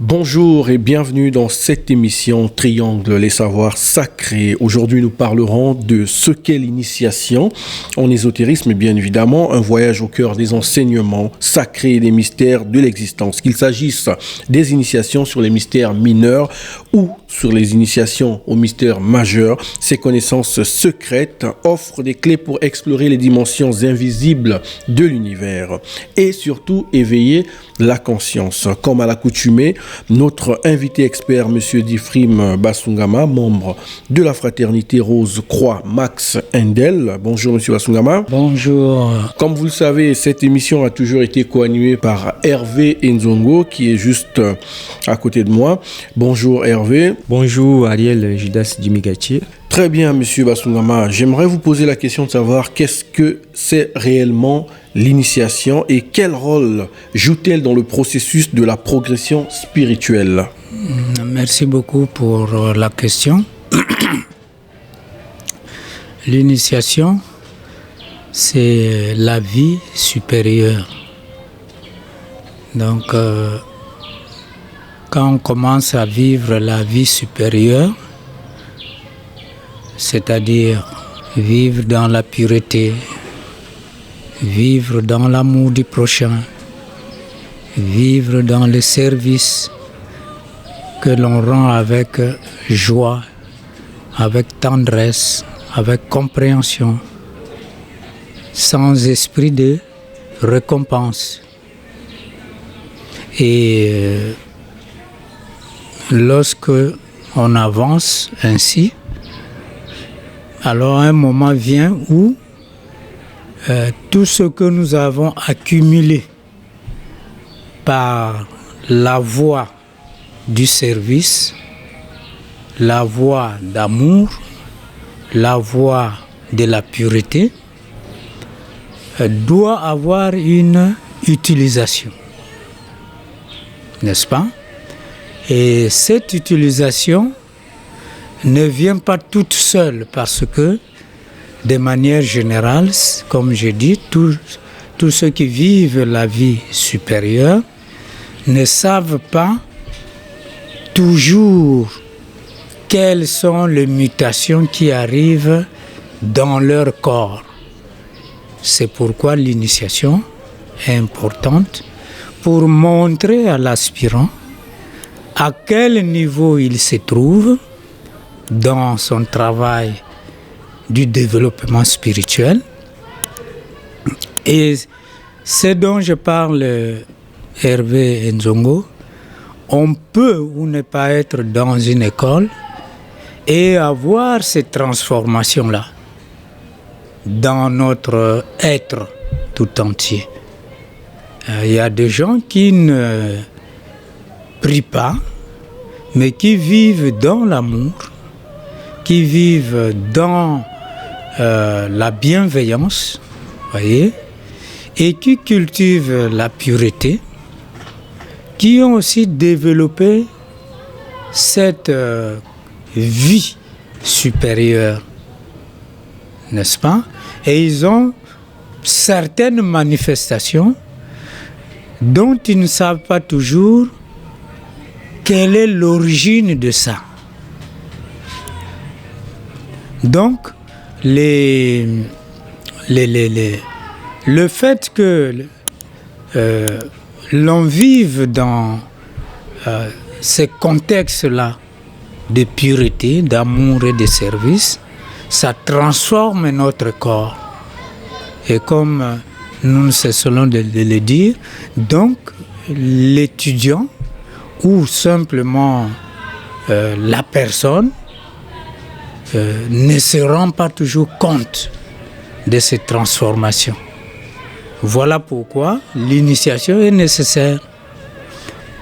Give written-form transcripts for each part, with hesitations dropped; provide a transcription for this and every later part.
Bonjour et bienvenue dans cette émission Triangle, les savoirs sacrés. Aujourd'hui, nous parlerons de ce qu'est l'initiation en ésotérisme et bien évidemment un voyage au cœur des enseignements sacrés et des mystères de l'existence. Qu'il s'agisse des initiations sur les mystères mineurs ou sur les initiations aux mystères majeurs, ces connaissances secrètes offrent des clés pour explorer les dimensions invisibles de l'univers et surtout éveiller la conscience. Comme à l'accoutumée, notre invité expert, M. Difrim Basungama, membre de la fraternité Rose Croix Max Endel. Bonjour M. Basungama. Bonjour. Comme vous le savez, cette émission a toujours été co-animée par Hervé Nzongo, qui est juste à côté de moi. Bonjour Hervé. Bonjour Ariel Judas Djimigati. Très bien, Monsieur Basungama. J'aimerais vous poser la question de savoir qu'est-ce que c'est réellement l'initiation et quel rôle joue-t-elle dans le processus de la progression spirituelle? Merci beaucoup pour la question. L'initiation, c'est la vie supérieure. Donc, quand on commence à vivre la vie supérieure, c'est-à-dire vivre dans la pureté, vivre dans l'amour du prochain, vivre dans le service que l'on rend avec joie, avec tendresse, avec compréhension, sans esprit de récompense. Et lorsque on avance ainsi, alors un moment vient où tout ce que nous avons accumulé par la voie du service, la voie d'amour, la voie de la pureté, doit avoir une utilisation, n'est-ce pas? Et cette utilisation ne vient pas toute seule parce que, de manière générale, comme je dis, tous ceux qui vivent la vie supérieure ne savent pas toujours quelles sont les mutations qui arrivent dans leur corps. C'est pourquoi l'initiation est importante pour montrer à l'aspirant à quel niveau il se trouve dans son travail du développement spirituel. Et ce dont je parle, Hervé Nzongo, on peut ou ne pas être dans une école et avoir cette transformation-là dans notre être tout entier. Il y a des gens qui ne prient pas, mais qui vivent dans l'amour, qui vivent dans la bienveillance, voyez, et qui cultivent la pureté, qui ont aussi développé cette vie supérieure, n'est-ce pas? Et ils ont certaines manifestations dont ils ne savent pas toujours quelle est l'origine de ça. Donc, le fait que l'on vive dans ces contextes-là de pureté, d'amour et de service, ça transforme notre corps. Et comme nous ne cessons de le dire, donc l'étudiant ou simplement la personne ne se rend pas toujours compte de cette transformation. Voilà pourquoi l'initiation est nécessaire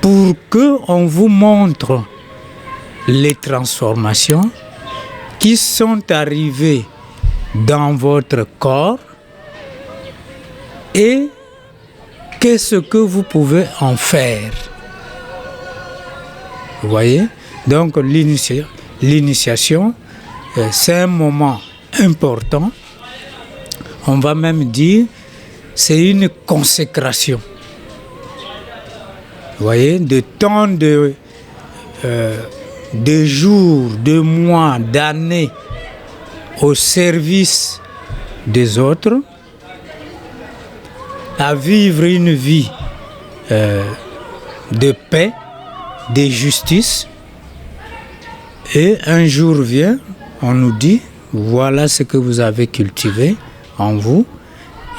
pour qu'on vous montre les transformations qui sont arrivées dans votre corps et qu'est-ce que vous pouvez en faire. Vous voyez? Donc l'initiation, c'est un moment important. On va même dire c'est une consécration. Vous voyez, de temps de jours, de mois, d'années au service des autres, à vivre une vie de paix, de justice. Et un jour vient, on nous dit, voilà ce que vous avez cultivé en vous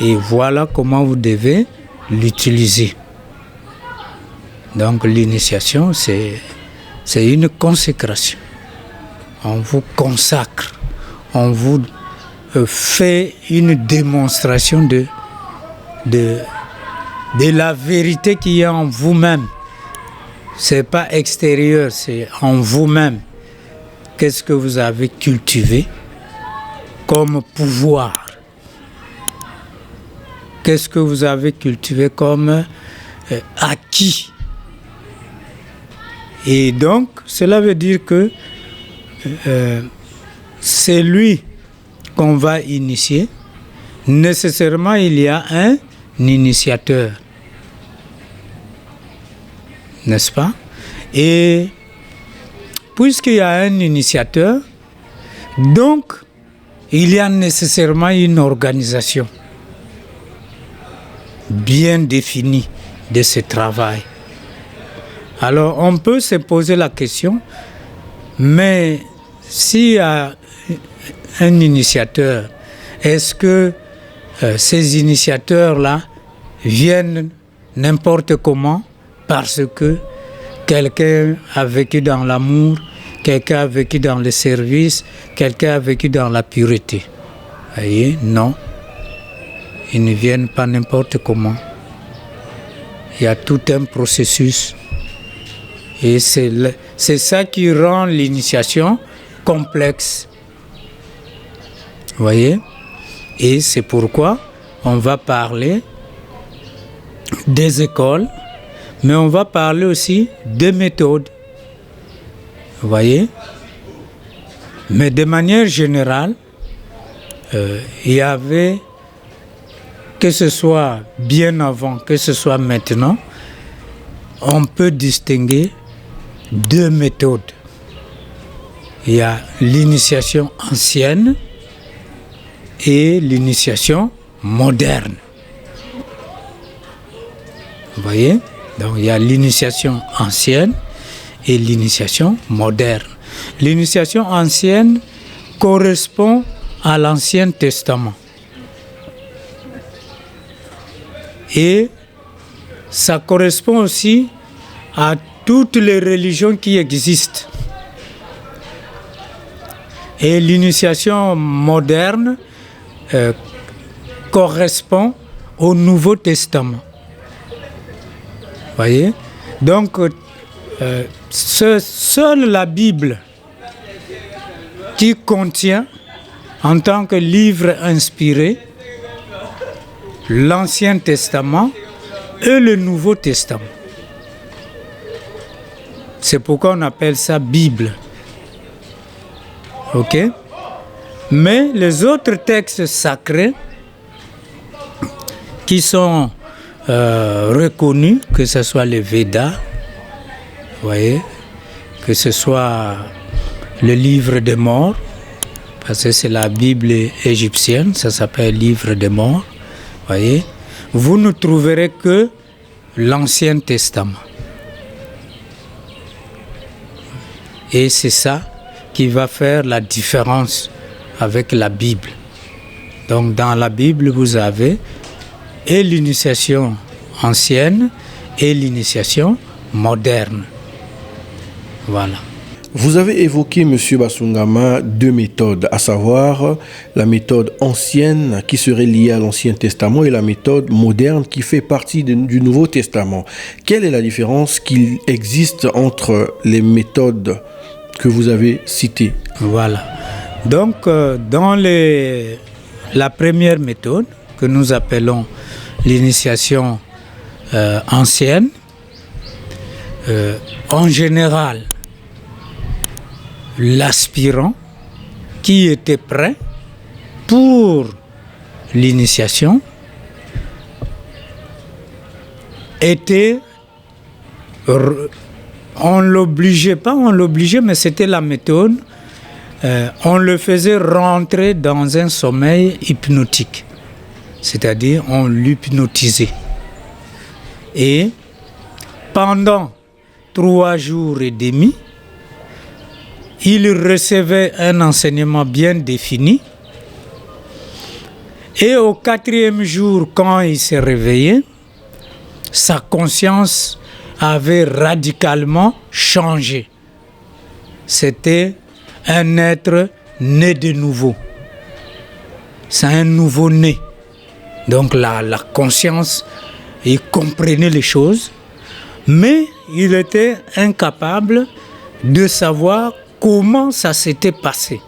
et voilà comment vous devez l'utiliser. Donc l'initiation, c'est une consécration. On vous consacre, on vous fait une démonstration de la vérité qui est en vous-même. Ce n'est pas extérieur, c'est en vous-même. Qu'est-ce que vous avez cultivé comme pouvoir? Qu'est-ce que vous avez cultivé comme acquis? Et donc, cela veut dire que c'est lui qu'on va initier. Nécessairement, il y a un initiateur. N'est-ce pas? Et puisqu'il y a un initiateur, donc il y a nécessairement une organisation bien définie de ce travail. Alors on peut se poser la question, mais s'il y a un initiateur, est-ce que ces initiateurs-là viennent n'importe comment parce que quelqu'un a vécu dans l'amour, quelqu'un a vécu dans le service, quelqu'un a vécu dans la pureté? Vous voyez, non. Ils ne viennent pas n'importe comment. Il y a tout un processus. Et c'est ça qui rend l'initiation complexe. Vous voyez? Et c'est pourquoi on va parler des écoles, mais on va parler aussi des méthodes. Vous voyez? Mais de manière générale, il y avait, que ce soit bien avant, que ce soit maintenant, on peut distinguer deux méthodes. Il y a l'initiation ancienne et l'initiation moderne. Vous voyez? Donc il y a l'initiation ancienne et l'initiation moderne. L'initiation ancienne correspond à l'Ancien Testament. Et ça correspond aussi à toutes les religions qui existent. Et l'initiation moderne correspond au Nouveau Testament. Vous voyez? Donc, seule la Bible qui contient, en tant que livre inspiré, l'Ancien Testament et le Nouveau Testament. C'est pourquoi on appelle ça Bible. Ok? Mais les autres textes sacrés qui sont reconnus, que ce soit les Védas, vous voyez, que ce soit le livre des morts, parce que c'est la Bible égyptienne, ça s'appelle livre des morts, voyez, vous ne trouverez que l'Ancien Testament. Et c'est ça qui va faire la différence avec la Bible. Donc dans la Bible, vous avez et l'initiation ancienne et l'initiation moderne. Voilà. Vous avez évoqué, M. Basungama, deux méthodes, à savoir la méthode ancienne qui serait liée à l'Ancien Testament et la méthode moderne qui fait partie du Nouveau Testament. Quelle est la différence qu'il existe entre les méthodes que vous avez citées? Voilà. Donc, dans la première méthode que nous appelons l'initiation ancienne, en général, l'aspirant qui était prêt pour l'initiation était on l'obligeait, mais c'était la méthode. On le faisait rentrer dans un sommeil hypnotique. C'est-à-dire, on l'hypnotisait. Et pendant 3 jours et demi, il recevait un enseignement bien défini. Et au 4e jour, quand il s'est réveillé, sa conscience avait radicalement changé. C'était un être né de nouveau. C'est un nouveau-né. Donc la conscience, il comprenait les choses, mais il était incapable de savoir comment ça s'était passé.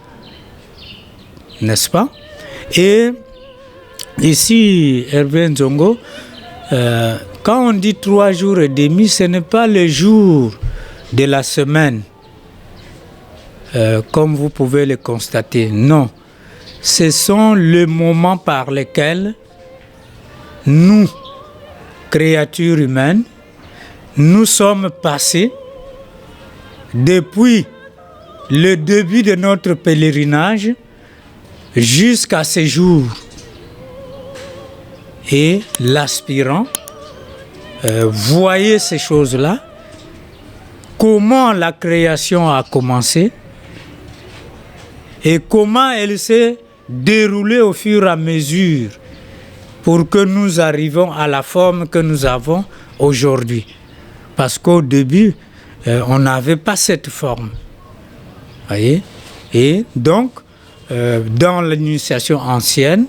N'est-ce pas? Et ici, Hervé Nzongo, quand on dit 3 jours et demi, ce n'est pas le jour de la semaine, comme vous pouvez le constater. Non, ce sont les moments par lesquels nous, créatures humaines, nous sommes passés depuis le début de notre pèlerinage jusqu'à ce jour. Et l'aspirant voyait ces choses-là, comment la création a commencé et comment elle s'est déroulée au fur et à mesure pour que nous arrivions à la forme que nous avons aujourd'hui. Parce qu'au début, on n'avait pas cette forme. Voyez? Et donc, dans l'initiation ancienne,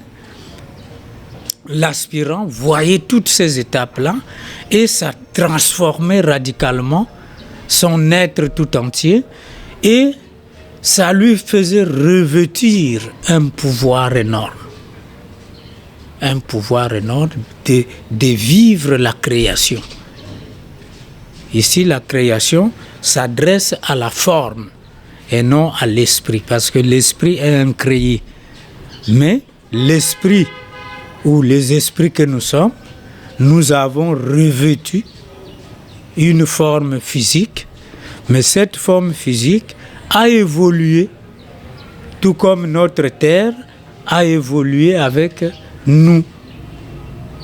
l'aspirant voyait toutes ces étapes-là et ça transformait radicalement son être tout entier et ça lui faisait revêtir un pouvoir énorme. Un pouvoir énorme de vivre la création. Ici, la création s'adresse à la forme et non à l'esprit, parce que l'esprit est incréé. Mais l'esprit ou les esprits que nous sommes, nous avons revêtu une forme physique, mais cette forme physique a évolué, tout comme notre terre a évolué avec nous.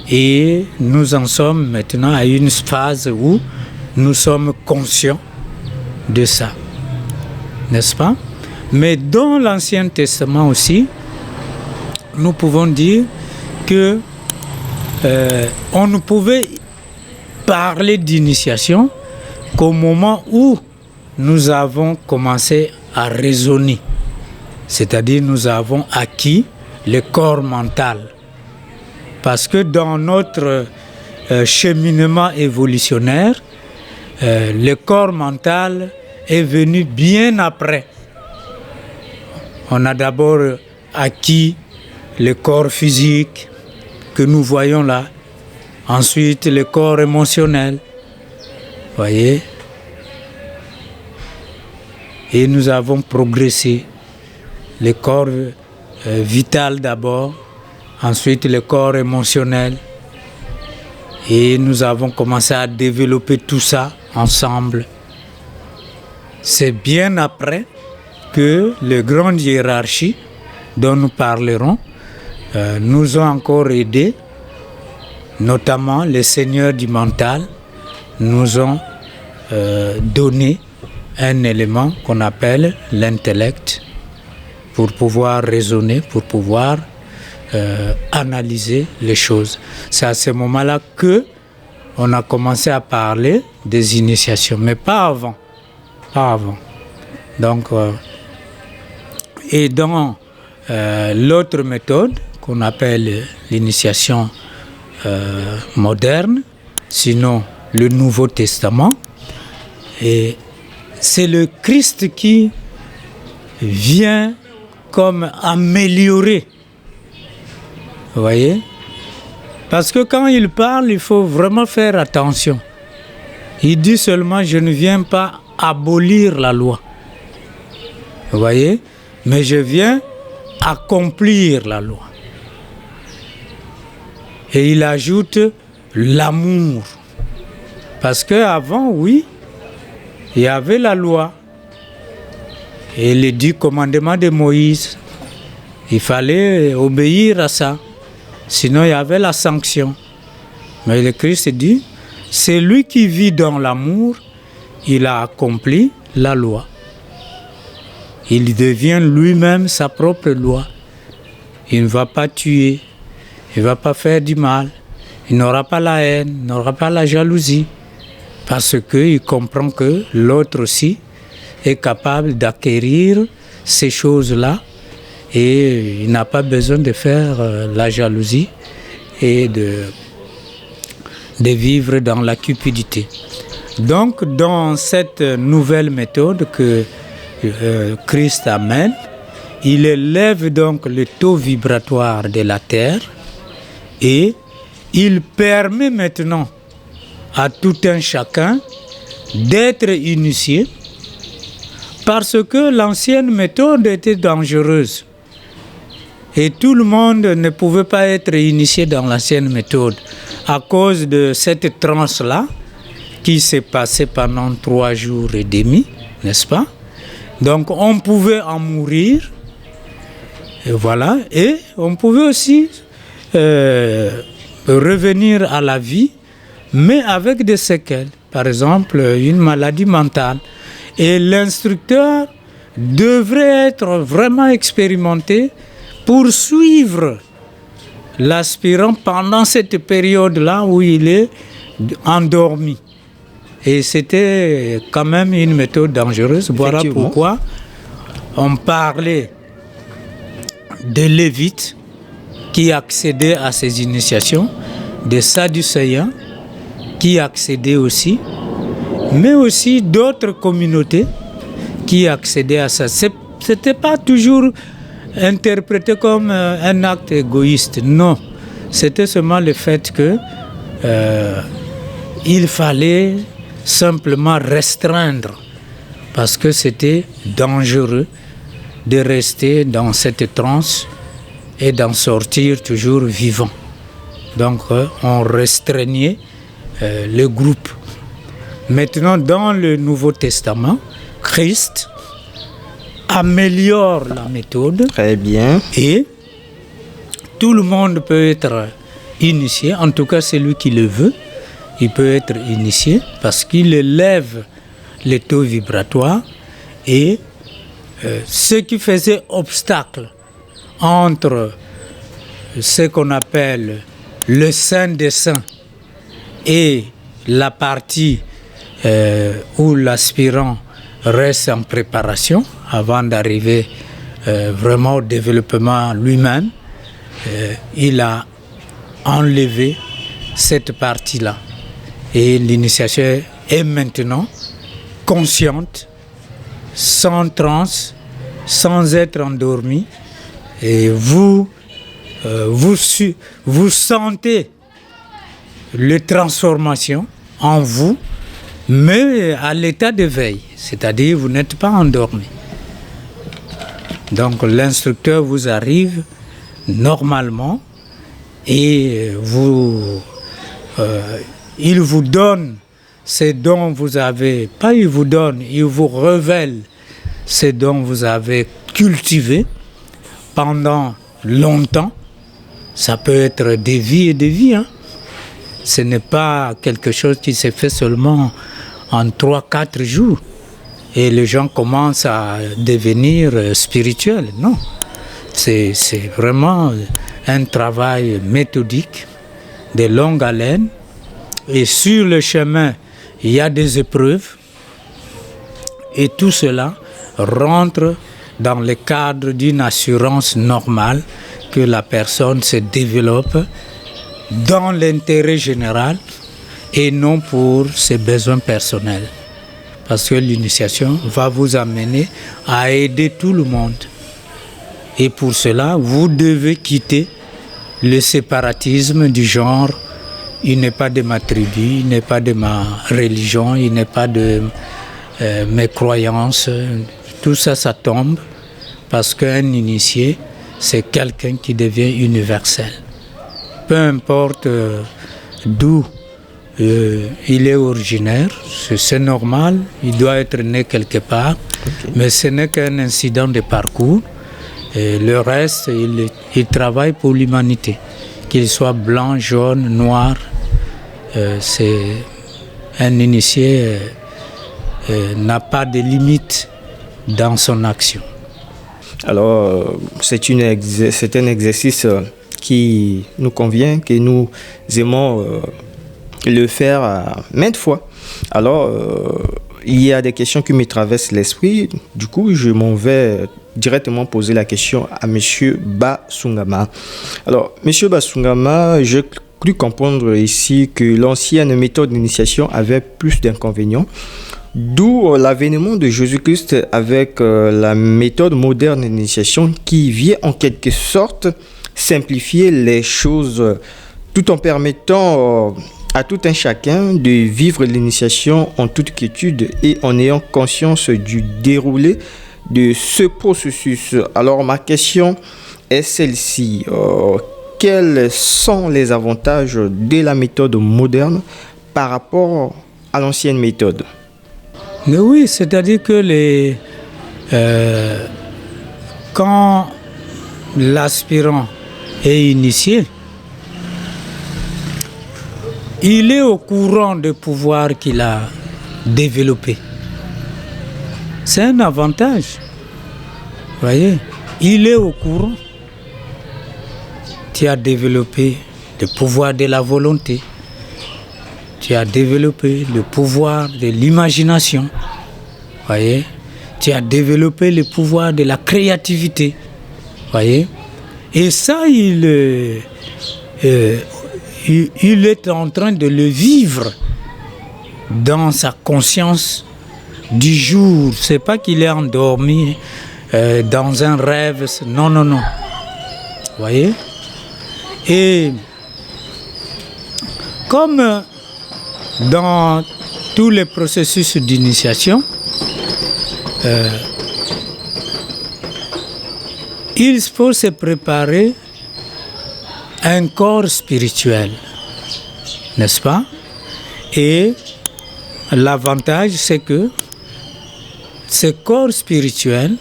Et nous en sommes maintenant à une phase où nous sommes conscients de ça. N'est-ce pas? Mais dans l'Ancien Testament aussi, nous pouvons dire que on ne pouvait parler d'initiation qu'au moment où nous avons commencé à raisonner. C'est-à-dire nous avons acquis le corps mental. Parce que dans notre cheminement évolutionnaire, le corps mental est venu bien après. On a d'abord acquis le corps physique que nous voyons là. Ensuite, le corps émotionnel. Voyez? Et nous avons progressé. Le corps vital d'abord. Ensuite, le corps émotionnel. Et nous avons commencé à développer tout ça ensemble. C'est bien après que les grandes hiérarchies dont nous parlerons nous ont encore aidés, notamment les seigneurs du mental, nous ont donné un élément qu'on appelle l'intellect pour pouvoir raisonner, pour pouvoir analyser les choses. C'est à ce moment-là que on a commencé à parler des initiations, mais pas avant. Pas avant. Donc, et dans l'autre méthode qu'on appelle l'initiation moderne, sinon le Nouveau Testament, et c'est le Christ qui vient comme améliorer. Vous voyez? Parce que quand il parle, il faut vraiment faire attention. Il dit seulement, je ne viens pas abolir la loi. Vous voyez? Mais je viens accomplir la loi. Et il ajoute l'amour. Parce qu'avant, oui, il y avait la loi et les 10 commandements de Moïse. Il fallait obéir à ça. Sinon, il y avait la sanction. Mais le Christ dit, c'est lui qui vit dans l'amour, il a accompli la loi. Il devient lui-même sa propre loi. Il ne va pas tuer, il ne va pas faire du mal, il n'aura pas la haine, il n'aura pas la jalousie. Parce qu'il comprend que l'autre aussi est capable d'acquérir ces choses-là et il n'a pas besoin de faire la jalousie et de vivre dans la cupidité. Donc, dans cette nouvelle méthode que Christ amène, il élève donc le taux vibratoire de la terre et il permet maintenant à tout un chacun d'être initié parce que l'ancienne méthode était dangereuse et tout le monde ne pouvait pas être initié dans l'ancienne méthode à cause de cette transe-là qui s'est passée pendant 3 jours et demi, n'est-ce pas? Donc on pouvait en mourir, et voilà, et on pouvait aussi revenir à la vie, mais avec des séquelles, par exemple une maladie mentale. Et l'instructeur devrait être vraiment expérimenté pour suivre l'aspirant pendant cette période-là où il est endormi. Et c'était quand même une méthode dangereuse. Voilà pourquoi on parlait des Lévites qui accédaient à ces initiations, des Sadducéens qui accédaient aussi, mais aussi d'autres communautés qui accédaient à ça. Ce n'était pas toujours interprété comme un acte égoïste, non. C'était seulement le fait que il fallait simplement restreindre parce que c'était dangereux de rester dans cette transe et d'en sortir toujours vivant. Donc on restreignait le groupe. Maintenant, dans le Nouveau Testament, Christ améliore la méthode. Très bien. Et tout le monde peut être initié, en tout cas celui qui le veut, il peut être initié parce qu'il élève les taux vibratoires et ce qui faisait obstacle entre ce qu'on appelle le Saint des Saints et la partie où l'aspirant reste en préparation avant d'arriver vraiment au développement lui-même, il a enlevé cette partie-là. Et l'initiation est maintenant consciente, sans transe, sans être endormi. Et vous sentez les transformations en vous, mais à l'état de veille, c'est-à-dire vous n'êtes pas endormi. Donc l'instructeur vous arrive normalement et il vous donne ce dont vous avez, pas il vous donne, il vous révèle ce dont vous avez cultivé pendant longtemps. Ça peut être des vies et des vies. Ce n'est pas quelque chose qui s'est fait seulement en 3-4 jours. Et les gens commencent à devenir spirituels. Non. C'est vraiment un travail méthodique, de longue haleine. Et sur le chemin, il y a des épreuves. Et tout cela rentre dans le cadre d'une assurance normale que la personne se développe dans l'intérêt général et non pour ses besoins personnels. Parce que l'initiation va vous amener à aider tout le monde. Et pour cela, vous devez quitter le séparatisme du genre « il n'est pas de ma tribu, il n'est pas de ma religion, il n'est pas de mes croyances ». Tout ça, ça tombe parce qu'un initié, c'est quelqu'un qui devient universel. Peu importe d'où il est originaire, c'est normal, il doit être né quelque part, mais ce n'est qu'un incident de parcours. Et le reste, il travaille pour l'humanité, qu'il soit blanc, jaune, noir. C'est un initié n'a pas de limite dans son action. Alors, c'est un exercice qui nous convient, que nous aimons le faire maintes fois. Alors, il y a des questions qui me traversent l'esprit. Du coup, je m'en vais directement poser la question à M. Basungama. Alors, M. Basungama, j'ai cru comprendre ici que l'ancienne méthode d'initiation avait plus d'inconvénients, d'où l'avènement de Jésus-Christ avec la méthode moderne d'initiation qui vient en quelque sorte simplifier les choses tout en permettant à tout un chacun de vivre l'initiation en toute quiétude et en ayant conscience du déroulé de ce processus. Alors ma question est celle-ci. Quels sont les avantages de la méthode moderne par rapport à l'ancienne méthode? Mais oui, c'est-à-dire que quand l'aspirant est initié, il est au courant des pouvoirs qu'il a développés. C'est un avantage. Vous voyez, il est au courant. Tu as développé le pouvoir de la volonté. Tu as développé le pouvoir de l'imagination. Voyez, tu as développé le pouvoir de la créativité. Voyez, et ça, il est en train de le vivre dans sa conscience du jour. C'est pas qu'il est endormi dans un rêve. Non, non, non. Voyez, et comme dans tous les processus d'initiation, il faut se préparer un corps spirituel, n'est-ce pas? Et l'avantage, c'est que ce corps spirituel,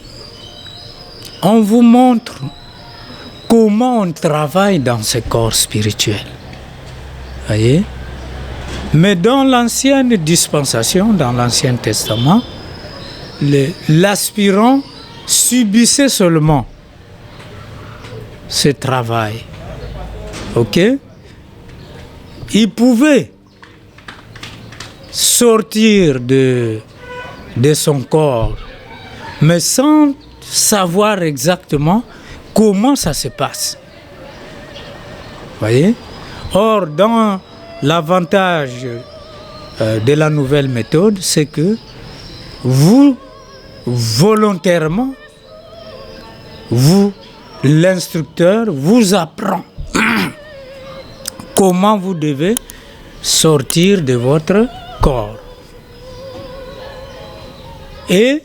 on vous montre comment on travaille dans ce corps spirituel. Voyez? Mais dans l'ancienne dispensation, dans l'Ancien Testament, l'aspirant subissait seulement ce travail. Ok? Il pouvait sortir de son corps, mais sans savoir exactement comment ça se passe. Voyez? Or, dans l'avantage de la nouvelle méthode, c'est que vous, volontairement, l'instructeur vous apprend comment vous devez sortir de votre corps. Et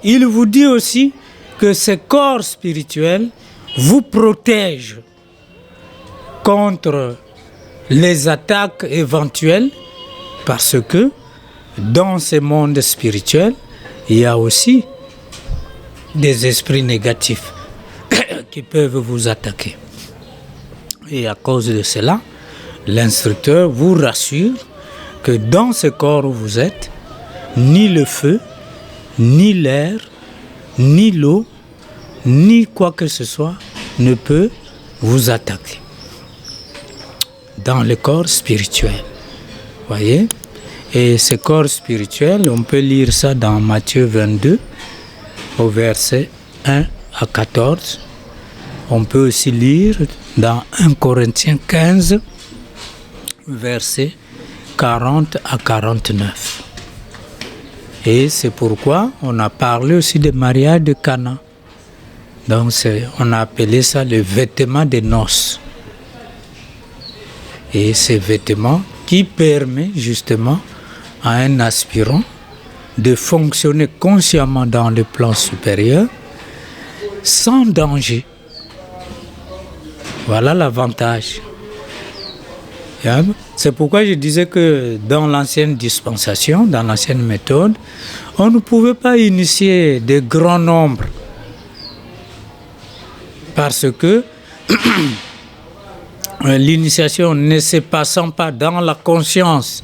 il vous dit aussi que ce corps spirituel vous protège contre les attaques éventuelles, parce que dans ce monde spirituel, il y a aussi des esprits négatifs qui peuvent vous attaquer. Et à cause de cela, l'instructeur vous rassure que dans ce corps où vous êtes, ni le feu, ni l'air, ni l'eau, ni quoi que ce soit ne peut vous attaquer. Dans le corps spirituel. Voyez? Et ce corps spirituel, on peut lire ça dans Matthieu 22, au verset 1 à 14. On peut aussi lire dans 1 Corinthiens 15, verset 40 à 49. Et c'est pourquoi on a parlé aussi de mariage de Cana. Donc on a appelé ça le vêtement de noces. Et ces vêtements qui permet justement à un aspirant de fonctionner consciemment dans le plan supérieur sans danger. Voilà l'avantage. C'est pourquoi je disais que dans l'ancienne dispensation, dans l'ancienne méthode, on ne pouvait pas initier de grands nombres. Parce que l'initiation ne se passant pas dans la conscience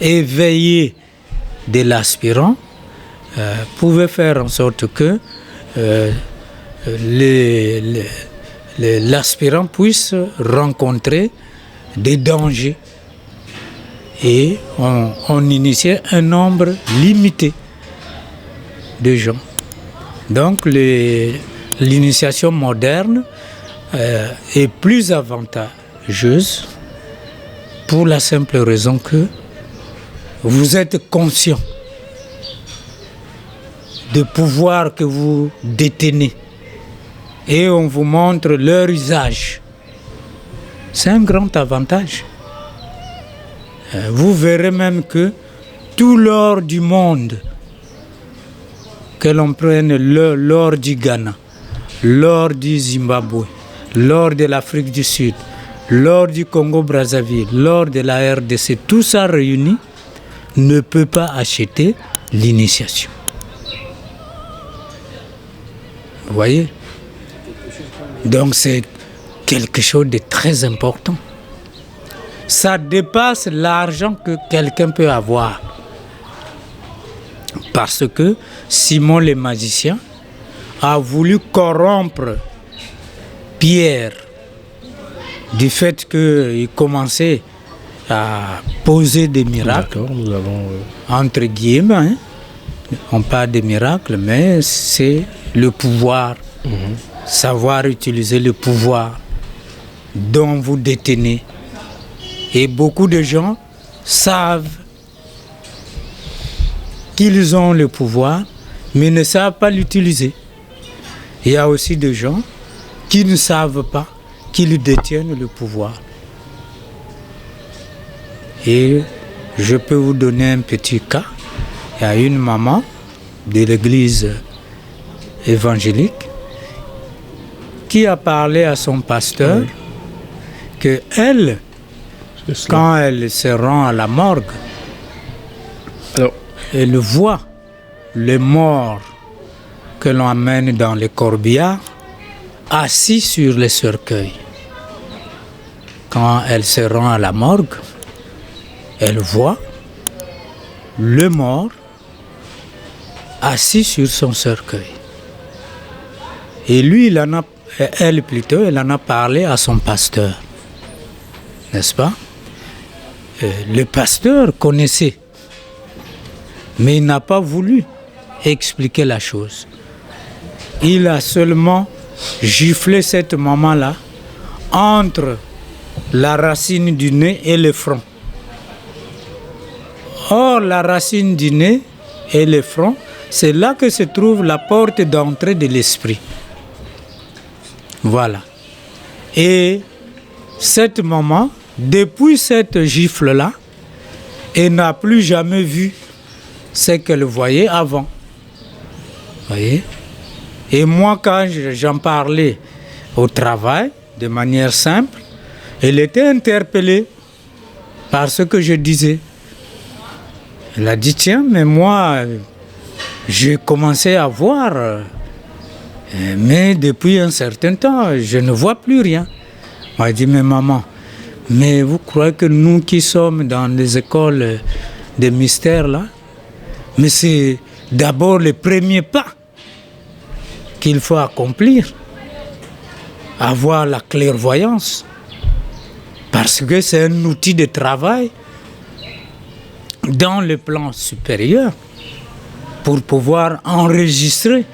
éveillée de l'aspirant, pouvait faire en sorte que l'aspirant puisse rencontrer des dangers. Et on initiait un nombre limité de gens. Donc l'initiation moderne est plus avantageuse pour la simple raison que vous êtes conscient de pouvoir que vous détenez et on vous montre leur usage. C'est un grand avantage. Vous verrez même que tout l'or du monde, que l'on prenne l'or du Ghana, l'or du Zimbabwe, l'or de l'Afrique du Sud, l'or du Congo-Brazzaville, l'or de la RDC, tout ça réuni ne peut pas acheter l'initiation. Vous voyez? Donc c'est quelque chose de très important. Ça dépasse l'argent que quelqu'un peut avoir. Parce que Simon le magicien a voulu corrompre Pierre du fait qu'il commençait à poser des miracles. D'accord, nous avons... Entre guillemets, hein. On parle de miracles, mais c'est le pouvoir. Savoir utiliser le pouvoir dont vous détenez. Et beaucoup de gens savent qu'ils ont le pouvoir, mais ne savent pas l'utiliser. Il y a aussi des gens qui ne savent pas qu'ils détiennent le pouvoir. Et je peux vous donner un petit cas. Il y a une maman de l'église évangélique qui a parlé à son pasteur que elle, quand elle se rend à la morgue, elle voit les morts que l'on amène dans les corbillards assis sur les cercueils. Quand elle se rend à la morgue, elle voit le mort assis sur son cercueil. Et lui, elle en a parlé à son pasteur. N'est-ce pas? Le pasteur connaissait, mais il n'a pas voulu expliquer la chose. Il a seulement giflé cette maman-là entre la racine du nez et le front. Or, la racine du nez et le front, c'est là que se trouve la porte d'entrée de l'esprit. Voilà. Et cette maman, depuis cette gifle-là, elle n'a plus jamais vu ce qu'elle voyait avant. Voyez? Et moi, quand j'en parlais au travail, de manière simple, elle était interpellée par ce que je disais. Elle a dit, tiens, mais moi, j'ai commencé à voir, mais depuis un certain temps, je ne vois plus rien. Moi, elle dit, mais maman, mais vous croyez que nous qui sommes dans les écoles de mystères, là, mais c'est d'abord le premier pas qu'il faut accomplir, avoir la clairvoyance, parce que c'est un outil de travail dans le plan supérieur pour pouvoir enregistrer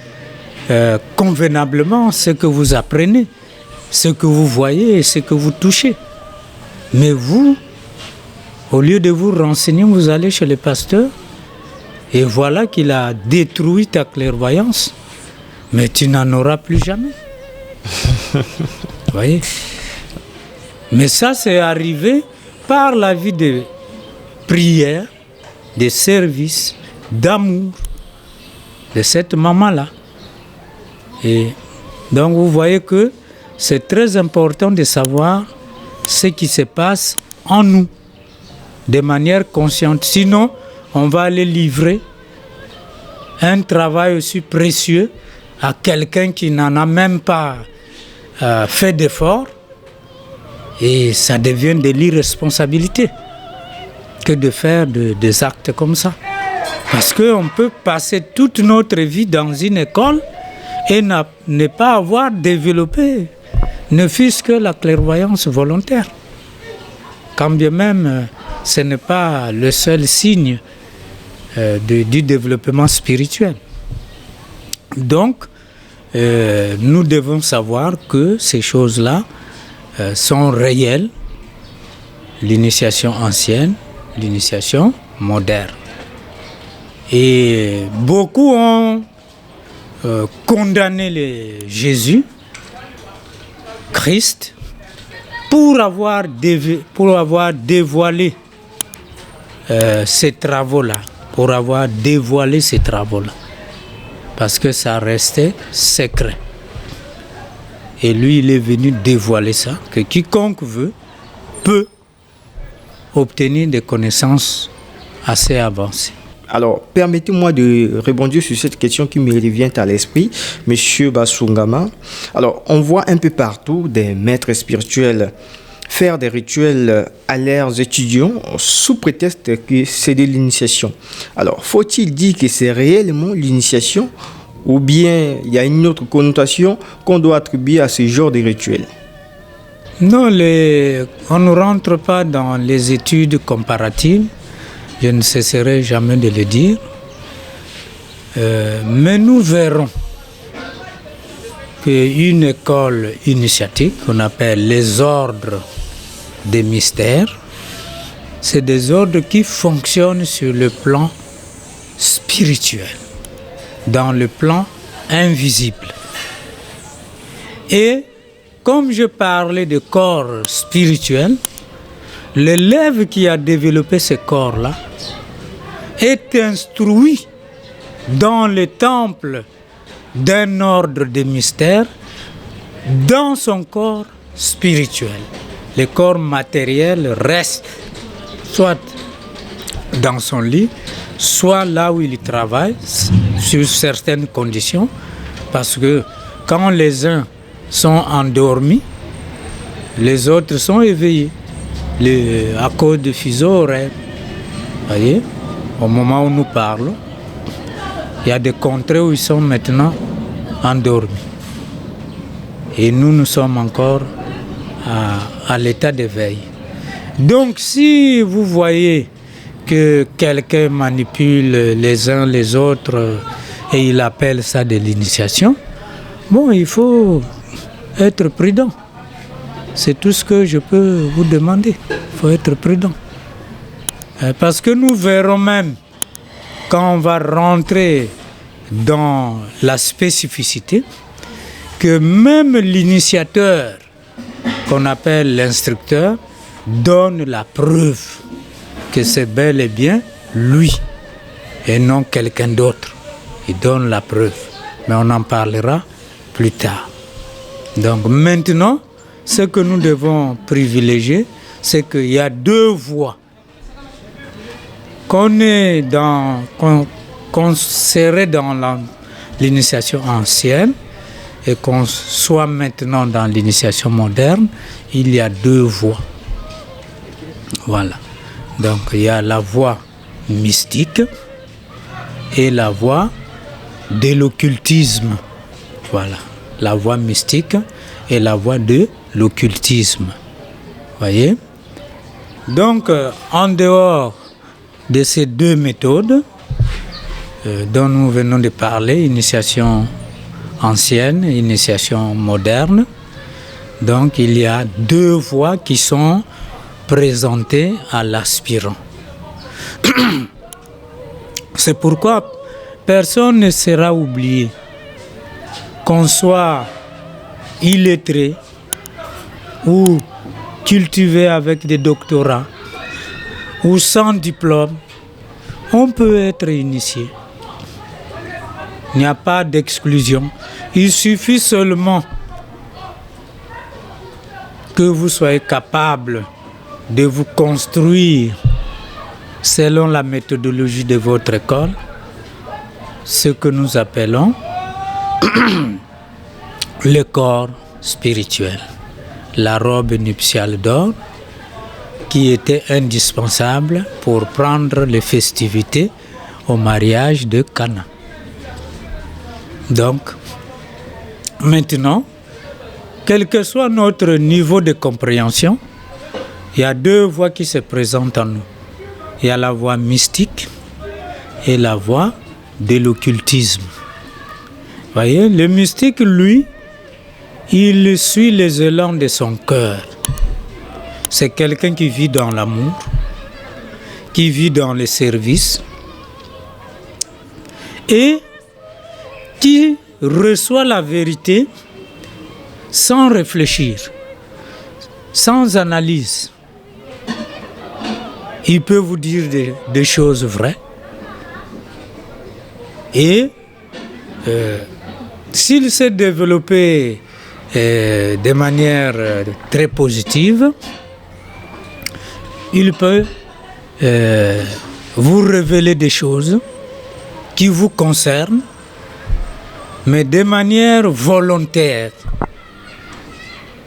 convenablement ce que vous apprenez, ce que vous voyez et ce que vous touchez. Mais vous, au lieu de vous renseigner, vous allez chez le pasteur et voilà qu'il a détruit ta clairvoyance, mais tu n'en auras plus jamais. Vous voyez? Mais ça, c'est arrivé par la vie de prière, de service, d'amour de cette maman-là. Et donc, vous voyez que c'est très important de savoir ce qui se passe en nous, de manière consciente. Sinon, on va aller livrer un travail aussi précieux à quelqu'un qui n'en a même pas fait d'effort, et ça devient de l'irresponsabilité que de faire des actes comme ça. Parce qu'on peut passer toute notre vie dans une école et ne pas avoir développé ne fût-ce que la clairvoyance volontaire. Quand bien même ce n'est pas le seul signe du développement spirituel. Donc, nous devons savoir que ces choses-là sont réelles, l'initiation ancienne, l'initiation moderne. Et beaucoup ont condamné Jésus, Christ, pour avoir dévoilé ces travaux-là, parce que ça restait secret. Et lui, il est venu dévoiler ça, que quiconque veut peut obtenir des connaissances assez avancées. Alors, permettez-moi de rebondir sur cette question qui me revient à l'esprit, Monsieur Basungama. Alors, on voit un peu partout des maîtres spirituels faire des rituels à leurs étudiants sous prétexte que c'est de l'initiation. Alors, faut-il dire que c'est réellement l'initiation ou bien il y a une autre connotation qu'on doit attribuer à ce genre de rituels? Non, on ne rentre pas dans les études comparatives. Je ne cesserai jamais de le dire. Mais nous verrons qu'une école initiatique qu'on appelle les ordres des mystères, c'est des ordres qui fonctionnent sur le plan spirituel, dans le plan invisible. Et comme je parlais de corps spirituel, l'élève qui a développé ce corps-là est instruit dans le temple d'un ordre de mystère dans son corps spirituel. Le corps matériel reste soit dans son lit, soit là où il travaille, sur certaines conditions, parce que quand les uns sont endormis, les autres sont éveillés, à cause de fuseaux horaires. Voyez, au moment où nous parlons, il y a des contrées où ils sont maintenant endormis. Et nous sommes encore à l'état d'éveil. Donc si vous voyez que quelqu'un manipule les uns les autres et il appelle ça de l'initiation, bon, il faut être prudent. C'est tout ce que je peux vous demander. Il faut être prudent. Parce que nous verrons même, quand on va rentrer dans la spécificité, que même l'initiateur, qu'on appelle l'instructeur, donne la preuve que c'est bel et bien lui et non quelqu'un d'autre. Il donne la preuve. Mais on en parlera plus tard. Donc maintenant, ce que nous devons privilégier, c'est qu'il y a deux voies. Qu'on serait dans l'initiation ancienne et qu'on soit maintenant dans l'initiation moderne, il y a deux voies. Voilà. Donc il y a la voie mystique et la voie de l'occultisme. Voilà. La voie mystique et la voie de l'occultisme. Voyez? Donc, en dehors de ces deux méthodes dont nous venons de parler, initiation ancienne, initiation moderne, donc il y a deux voies qui sont présentées à l'aspirant. C'est pourquoi personne ne sera oublié, qu'on soit illettré ou cultivé avec des doctorats ou sans diplôme, on peut être initié. Il n'y a pas d'exclusion. Il suffit seulement que vous soyez capable de vous construire selon la méthodologie de votre école, ce que nous appelons le corps spirituel, la robe nuptiale d'or qui était indispensable pour prendre les festivités au mariage de Cana. Donc, maintenant, quel que soit notre niveau de compréhension, il y a deux voies qui se présentent en nous. Il y a la voie mystique et la voie de l'occultisme. Vous voyez, le mystique, lui, il suit les élans de son cœur. C'est quelqu'un qui vit dans l'amour, qui vit dans le service et qui reçoit la vérité sans réfléchir, sans analyse. Il peut vous dire des choses vraies et s'il s'est développé de manière très positive, il peut vous révéler des choses qui vous concernent, mais de manière volontaire.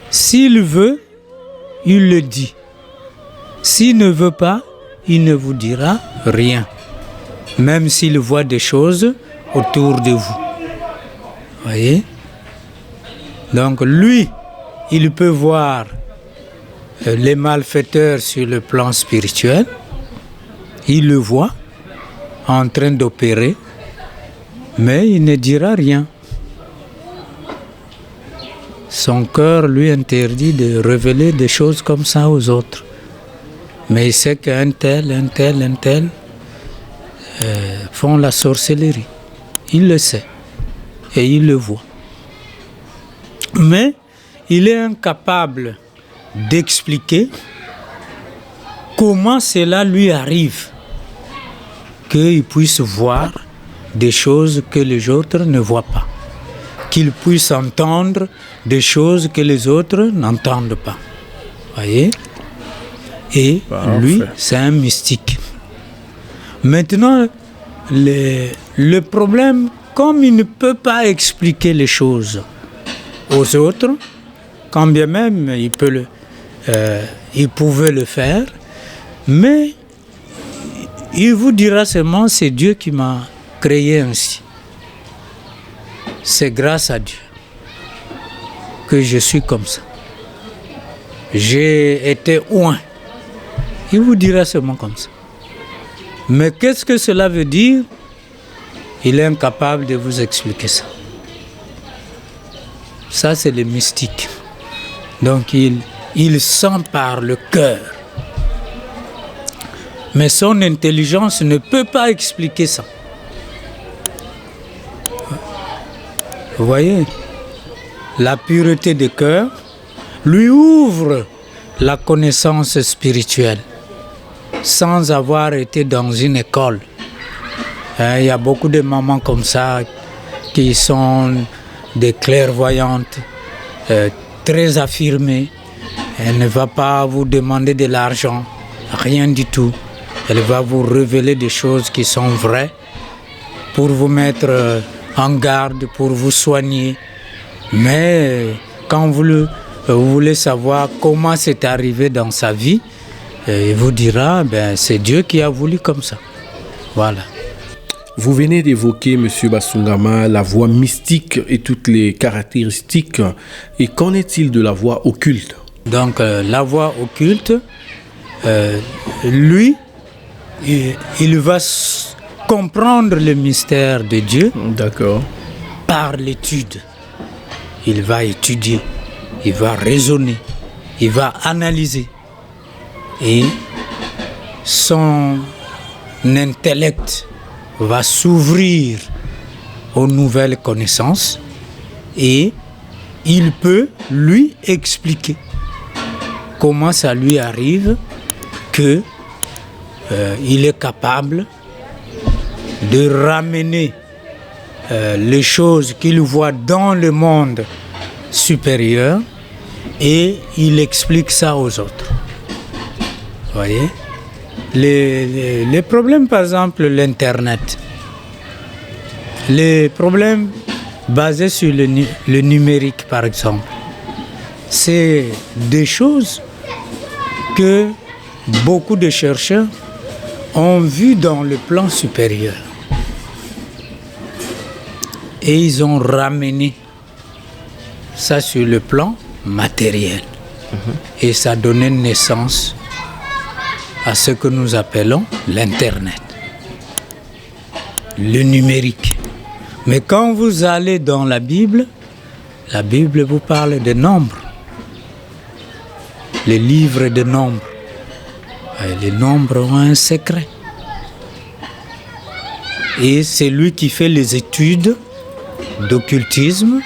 S'il veut, il le dit. S'il ne veut pas, il ne vous dira rien, même s'il voit des choses autour de vous. Voyez? Donc lui, il peut voir les malfaiteurs sur le plan spirituel, il le voit en train d'opérer, mais il ne dira rien. Son cœur lui interdit de révéler des choses comme ça aux autres. Mais il sait qu'un tel font la sorcellerie. Il le sait et il le voit. Mais il est incapable d'expliquer comment cela lui arrive qu'il puisse voir des choses que les autres ne voient pas, qu'il puisse entendre des choses que les autres n'entendent pas. Voyez? Et lui, c'est un mystique. Maintenant, le problème, comme il ne peut pas expliquer les choses aux autres, quand bien même il pouvait le faire, mais il vous dira seulement, c'est Dieu qui m'a créé ainsi. C'est grâce à Dieu que je suis comme ça. J'ai été oint. Il vous dira seulement comme ça. Mais qu'est-ce que cela veut dire? Il est incapable de vous expliquer ça. Ça, c'est le mystique. Donc, il sent par le cœur. Mais son intelligence ne peut pas expliquer ça. Vous voyez? La pureté de cœur lui ouvre la connaissance spirituelle sans avoir été dans une école. Il y a beaucoup de mamans comme ça qui sont des clairvoyantes, très affirmées. Elle ne va pas vous demander de l'argent, rien du tout. Elle va vous révéler des choses qui sont vraies pour vous mettre en garde, pour vous soigner. Mais quand vous voulez savoir comment c'est arrivé dans sa vie, il vous dira, c'est Dieu qui a voulu comme ça. Voilà. Vous venez d'évoquer, M. Basungama, la voie mystique et toutes les caractéristiques. Et qu'en est-il de la voie occulte? Donc, la voie occulte, lui, il va comprendre le mystère de Dieu. D'accord. Par l'étude. Il va étudier, il va raisonner, il va analyser. Et son intellect va s'ouvrir aux nouvelles connaissances et il peut lui expliquer comment ça lui arrive que il est capable de ramener les choses qu'il voit dans le monde supérieur et il explique ça aux autres. voyez, les problèmes, par exemple, l'Internet, les problèmes basés sur le numérique, par exemple, c'est des choses que beaucoup de chercheurs ont vues dans le plan supérieur. Et ils ont ramené ça sur le plan matériel. Et ça donnait naissance à ce que nous appelons l'Internet, le numérique. Mais quand vous allez dans la Bible vous parle de nombres, les livres de nombres. Et les nombres ont un secret. Et c'est lui qui fait les études d'occultisme,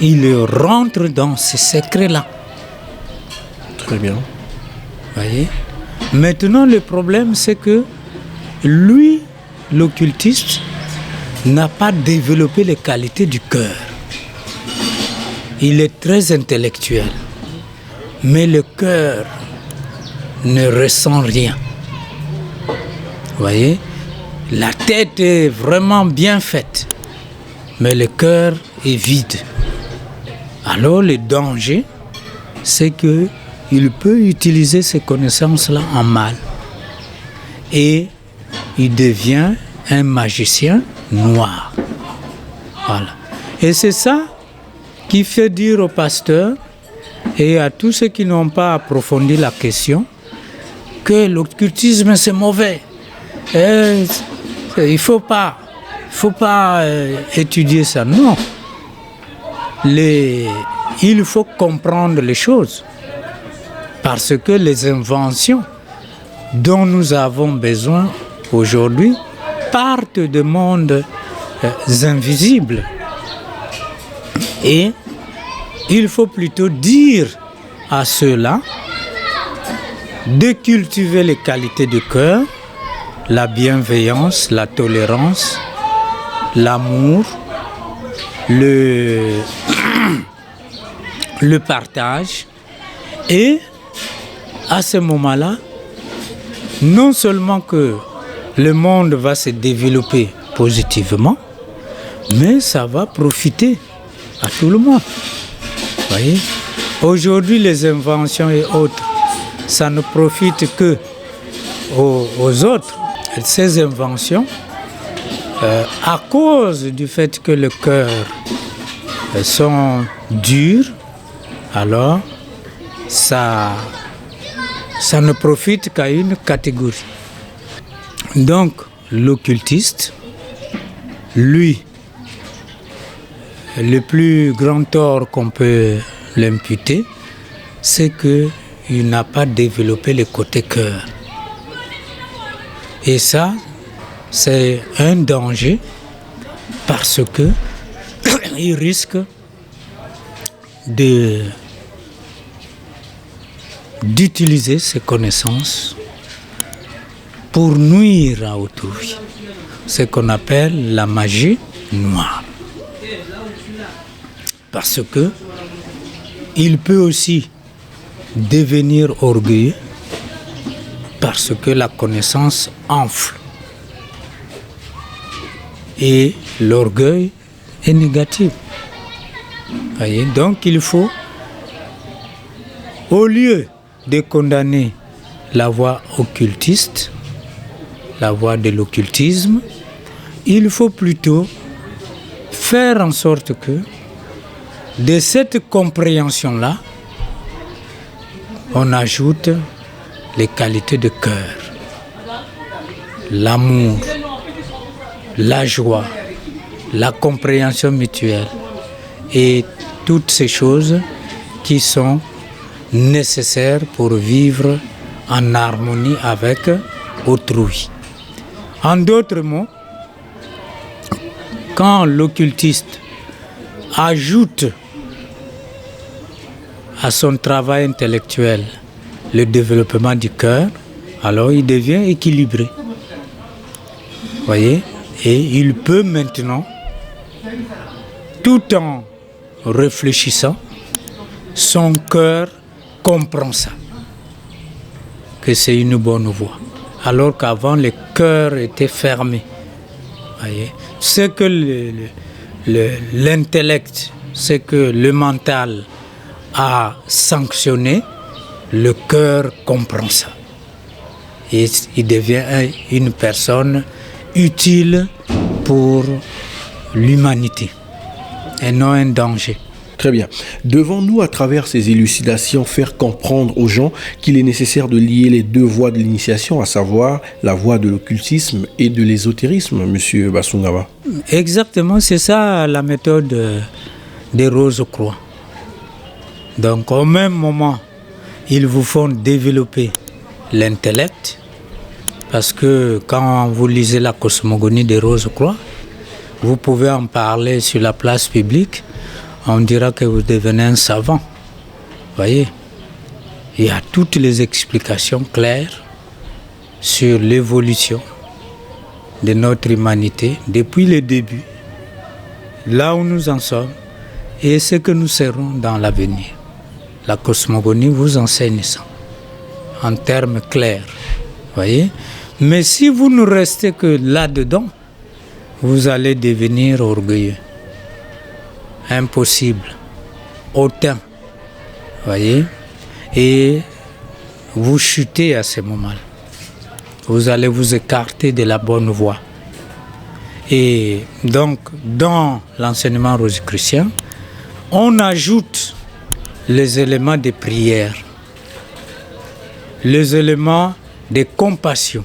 il rentre dans ces secrets-là. Très bien. Voyez? Maintenant, le problème, c'est que lui, l'occultiste, n'a pas développé les qualités du cœur. Il est très intellectuel, mais le cœur ne ressent rien. Voyez? La tête est vraiment bien faite, mais le cœur est vide. Alors le danger, c'est qu'il peut utiliser ces connaissances-là en mal. Et il devient un magicien noir. Voilà. Et c'est ça qui fait dire aux pasteurs et à tous ceux qui n'ont pas approfondi la question que l'occultisme c'est mauvais. Et il faut pas étudier ça. Non. Il faut comprendre les choses. Parce que les inventions dont nous avons besoin aujourd'hui partent de mondes invisibles. Et il faut plutôt dire à ceux-là de cultiver les qualités du cœur, la bienveillance, la tolérance, l'amour, le partage. Et à ce moment-là, non seulement que le monde va se développer positivement, mais ça va profiter à tout le monde. Voyez? Aujourd'hui, les inventions et autres, ça ne profite que aux autres. Ces inventions, à cause du fait que le cœur sont durs, alors ça ne profite qu'à une catégorie. Donc, l'occultiste, lui, le plus grand tort qu'on peut l'imputer, c'est qu'il n'a pas développé le côté cœur. Et ça, c'est un danger parce que il risque d'utiliser ses connaissances pour nuire à autrui. Ce qu'on appelle la magie noire. Parce que il peut aussi devenir orgueilleux parce que la connaissance enfle. Et l'orgueil est négatif. Voyez? Donc il faut, au lieu de condamner la voie occultiste, la voie de l'occultisme, il faut plutôt faire en sorte que de cette compréhension-là, on ajoute les qualités de cœur, l'amour, la joie, la compréhension mutuelle et toutes ces choses qui sont nécessaires pour vivre en harmonie avec autrui. En d'autres mots, quand l'occultiste ajoute à son travail intellectuel le développement du cœur, alors il devient équilibré. Voyez? Et il peut maintenant, tout en réfléchissant, son cœur comprend ça. que c'est une bonne voie. Alors qu'avant, le cœur était fermé. Voyez? Ce que l'intellect, ce que le mental a sanctionné, le cœur comprend ça. Et il devient une personne utile pour l'humanité et non un danger. Très bien. Devons-nous, à travers ces élucidations, faire comprendre aux gens qu'il est nécessaire de lier les deux voies de l'initiation, à savoir la voie de l'occultisme et de l'ésotérisme, Monsieur Bassungaba? Exactement, c'est ça la méthode des Rose-Croix. Donc au même moment, ils vous font développer l'intellect, parce que quand vous lisez la cosmogonie des Rose-Croix, vous pouvez en parler sur la place publique, on dira que vous devenez un savant. Voyez, il y a toutes les explications claires sur l'évolution de notre humanité depuis le début, là où nous en sommes et ce que nous serons dans l'avenir. La cosmogonie vous enseigne ça en termes clairs. Voyez, mais si vous ne restez que là-dedans, vous allez devenir orgueilleux. Impossible, hautain, voyez, et vous chutez à ce moment-là. Vous allez vous écarter de la bonne voie. Et donc, dans l'enseignement rosicrucien, on ajoute les éléments de prière, les éléments de compassion,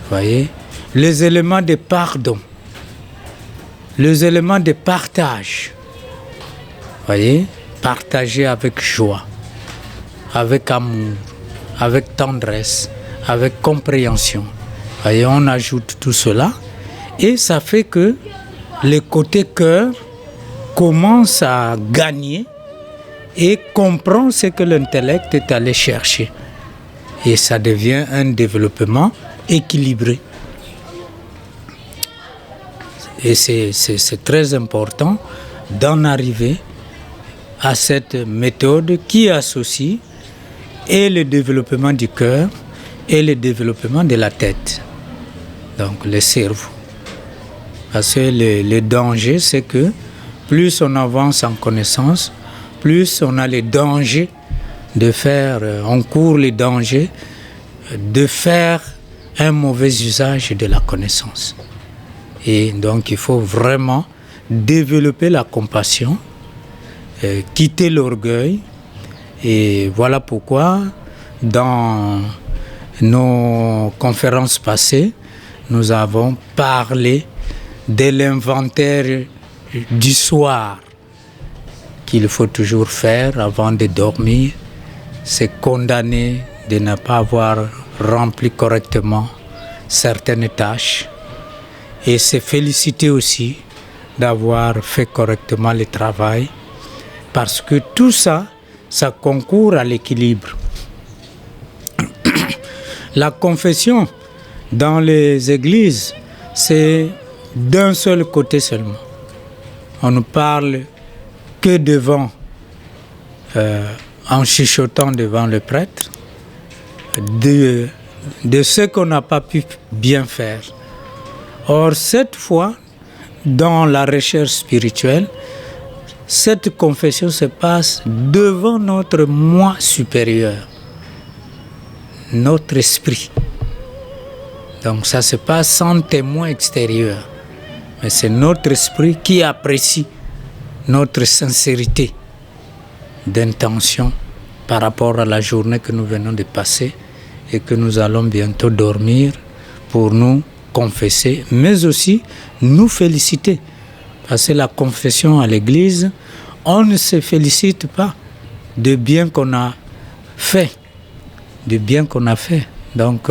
voyez, les éléments de pardon, les éléments de partage, voyez, partager avec joie, avec amour, avec tendresse, avec compréhension. Voyez, on ajoute tout cela et ça fait que le côté cœur commence à gagner et comprend ce que l'intellect est allé chercher. Et ça devient un développement équilibré. Et c'est très important d'en arriver à cette méthode qui associe et le développement du cœur et le développement de la tête, donc le cerveau. Parce que le danger, c'est que plus on avance en connaissance, plus on a le danger de faire, on court le danger de faire un mauvais usage de la connaissance. Et donc il faut vraiment développer la compassion, quitter l'orgueil. Et voilà pourquoi dans nos conférences passées, nous avons parlé de l'inventaire du soir qu'il faut toujours faire avant de dormir. C'est condamner de ne pas avoir rempli correctement certaines tâches. Et c'est féliciter aussi d'avoir fait correctement le travail, parce que tout ça, ça concourt à l'équilibre. La confession dans les églises, c'est d'un seul côté seulement. On ne parle que devant, en chuchotant devant le prêtre, de ce qu'on n'a pas pu bien faire. Or, cette fois, dans la recherche spirituelle, cette confession se passe devant notre moi supérieur, notre esprit. Donc ça se passe sans témoin extérieur. Mais c'est notre esprit qui apprécie notre sincérité d'intention par rapport à la journée que nous venons de passer et que nous allons bientôt dormir pour nous confesser, mais aussi nous féliciter. Parce que la confession à l'église, on ne se félicite pas de bien qu'on a fait, du bien qu'on a fait. Donc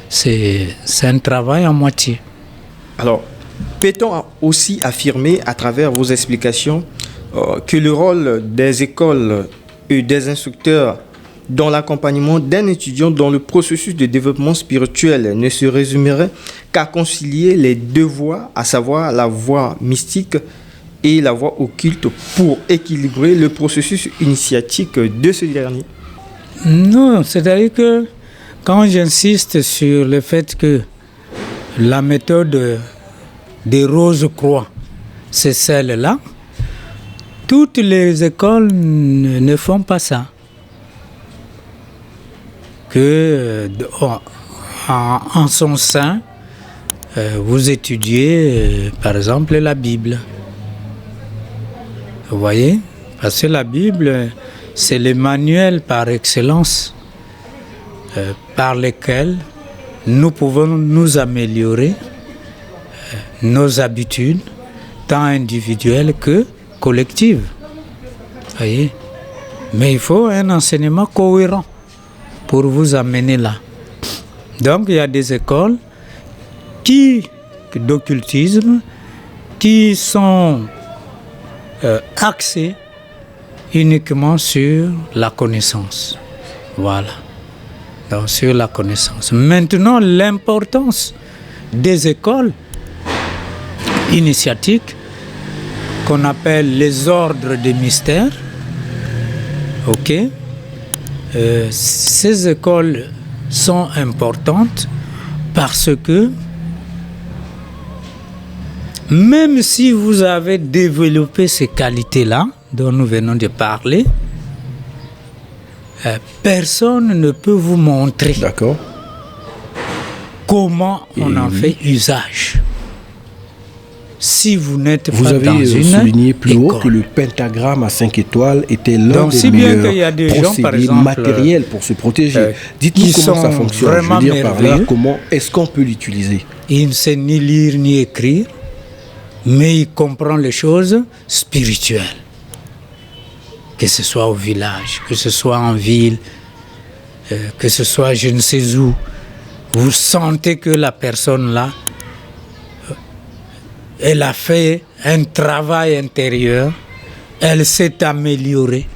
c'est un travail en moitié. Alors, peut-on aussi affirmer à travers vos explications que le rôle des écoles et des instructeurs dans l'accompagnement d'un étudiant dans le processus de développement spirituel ne se résumerait qu'à concilier les deux voies, à savoir la voie mystique et la voie occulte, pour équilibrer le processus initiatique de ce dernier? Non, c'est-à-dire que quand j'insiste sur le fait que la méthode des Rose-Croix, c'est celle-là, toutes les écoles ne font pas ça. Que en son sein, vous étudiez par exemple la Bible. Vous voyez? Parce que la Bible, c'est le manuel par excellence par lequel nous pouvons nous améliorer nos habitudes, tant individuelles que collectives. Vous voyez? Mais il faut un enseignement cohérent pour vous amener là. Donc il y a des écoles d'occultisme qui sont axées uniquement sur la connaissance. Voilà. Donc sur la connaissance. Maintenant, l'importance des écoles initiatiques qu'on appelle les ordres des mystères. Ok? Ces écoles sont importantes parce que même si vous avez développé ces qualités-là dont nous venons de parler, personne ne peut vous montrer comment on en fait usage. Si vous n'êtes pas dans une Vous avez souligné plus haut école. que le pentagramme à 5 étoiles était l'un des si bien meilleurs qu'il y a des gens, procédés par exemple, matériels pour se protéger. Dites-nous qui comment ça sont fonctionne. Je veux vraiment dire par là, merveilleux. comment est-ce qu'on peut l'utiliser? Il ne sait ni lire ni écrire, mais il comprend les choses spirituelles. Que ce soit au village, que ce soit en ville, que ce soit je ne sais où. Vous sentez que la personne là, elle a fait un travail intérieur, elle s'est améliorée.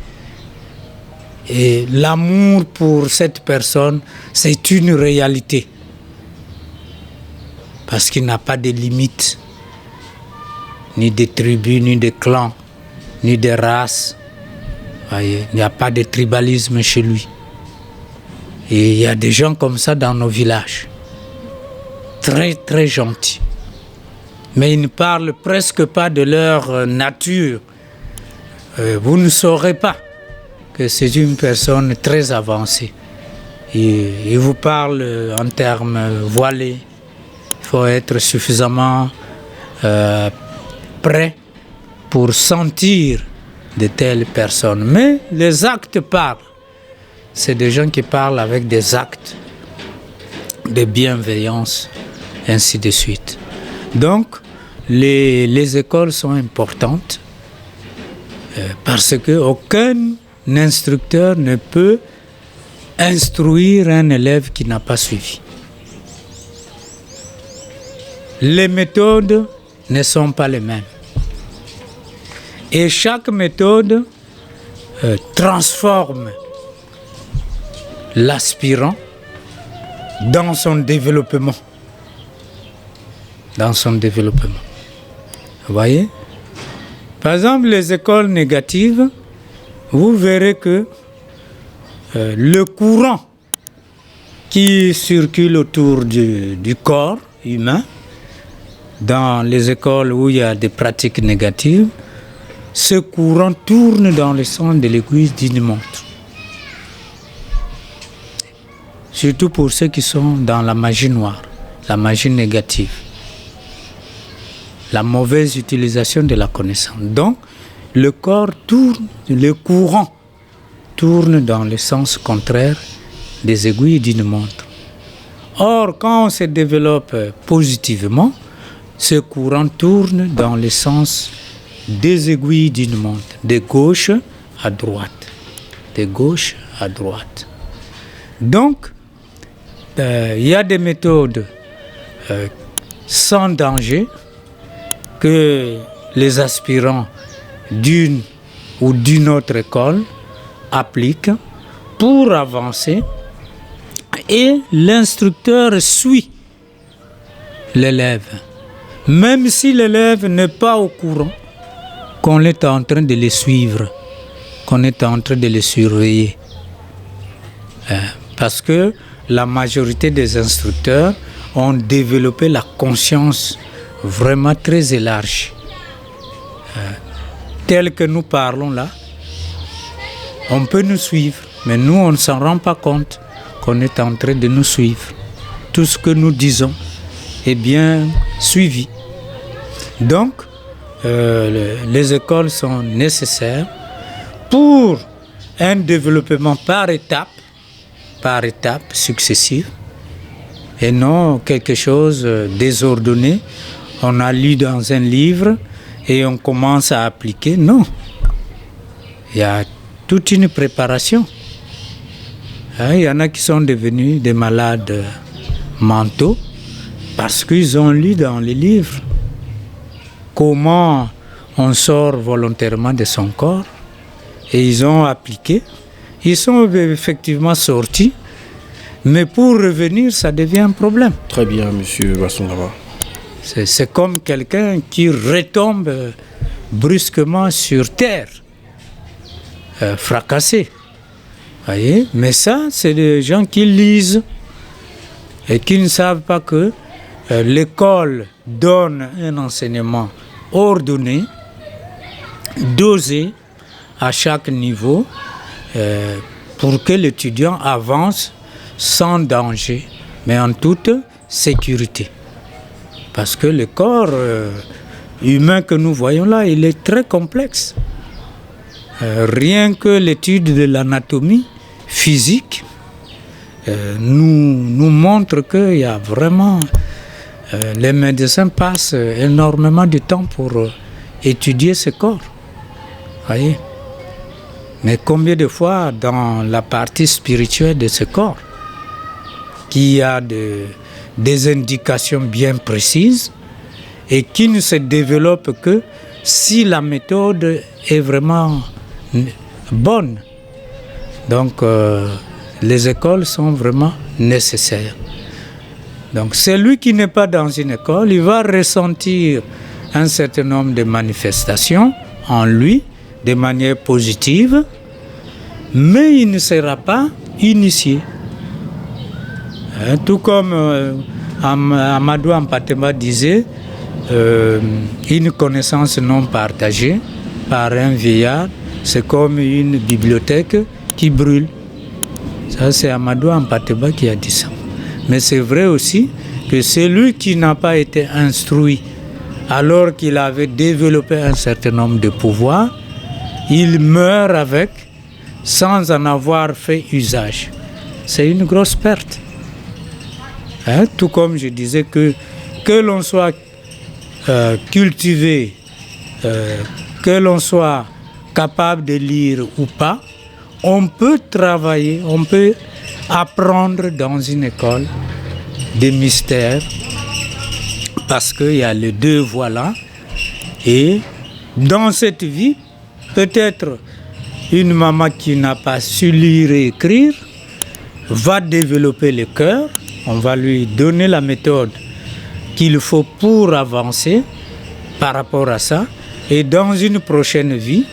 Et l'amour pour cette personne, c'est une réalité. Parce qu'il n'a pas de limites, ni de tribus, ni de clans, ni de races. Voyez, il n'y a pas de tribalisme chez lui. Et il y a des gens comme ça dans nos villages. Très, très gentils. Mais ils ne parlent presque pas de leur nature. Vous ne saurez pas que c'est une personne très avancée. Il vous parle en termes voilés. Il faut être suffisamment prêt pour sentir de telles personnes. Mais les actes parlent. C'est des gens qui parlent avec des actes de bienveillance, ainsi de suite. Donc, les écoles sont importantes parce qu'aucun instructeur ne peut instruire un élève qui n'a pas suivi. Les méthodes ne sont pas les mêmes. Et chaque méthode transforme l'aspirant dans son développement. Dans son développement. Vous voyez? Par exemple, les écoles négatives, vous verrez que le courant qui circule autour du corps humain, dans les écoles où il y a des pratiques négatives, ce courant tourne dans le sens de l'aiguille d'une montre. Surtout pour ceux qui sont dans la magie noire, la magie négative, la mauvaise utilisation de la connaissance. Donc, le corps tourne, le courant tourne dans le sens contraire des aiguilles d'une montre. Or, quand on se développe positivement, ce courant tourne dans le sens des aiguilles d'une montre, de gauche à droite, de gauche à droite. Donc, il y a des méthodes sans danger que les aspirants d'une ou d'une autre école appliquent pour avancer et l'instructeur suit l'élève. Même si l'élève n'est pas au courant qu'on est en train de le suivre, qu'on est en train de le surveiller. Parce que la majorité des instructeurs ont développé la conscience vraiment très élargie. Tel que nous parlons là, on peut nous suivre, mais nous, on ne s'en rend pas compte qu'on est en train de nous suivre. Tout ce que nous disons est bien suivi. Donc, les écoles sont nécessaires pour un développement par étapes successives, et non quelque chose désordonné. On a lu dans un livre et on commence à appliquer. Non. Il y a toute une préparation. Il y en a qui sont devenus des malades mentaux parce qu'ils ont lu dans les livres comment on sort volontairement de son corps, et ils ont appliqué. Ils sont effectivement sortis, mais pour revenir, ça devient un problème. Très bien, monsieur Bassongaba. C'est comme quelqu'un qui retombe brusquement sur terre, fracassé. Voyez? Mais ça, c'est des gens qui lisent et qui ne savent pas que l'école donne un enseignement ordonné, dosé à chaque niveau, pour que l'étudiant avance sans danger, mais en toute sécurité. Parce que le corps humain que nous voyons là, il est très complexe. Rien que l'étude de l'anatomie physique nous montre qu'il y a vraiment... les médecins passent énormément de temps pour étudier ce corps. Voyez? Mais combien de fois dans la partie spirituelle de ce corps, qui a des indications bien précises et qui ne se développe que si la méthode est vraiment bonne. Donc les écoles sont vraiment nécessaires. Donc celui qui n'est pas dans une école, il va ressentir un certain nombre de manifestations en lui de manière positive, mais il ne sera pas initié. Tout comme Amadou Ampateba disait, une connaissance non partagée par un vieillard, c'est comme une bibliothèque qui brûle. Ça, c'est Amadou Ampateba qui a dit ça. Mais c'est vrai aussi que celui qui n'a pas été instruit alors qu'il avait développé un certain nombre de pouvoirs, il meurt avec sans en avoir fait usage. C'est une grosse perte. Tout comme je disais que l'on soit cultivé, que l'on soit capable de lire ou pas, on peut travailler, on peut apprendre dans une école des mystères, parce qu'il y a les deux voies là. Et dans cette vie, peut-être une maman qui n'a pas su lire et écrire va développer le cœur. On va lui donner la méthode qu'il faut pour avancer par rapport à ça. Et dans une prochaine vie,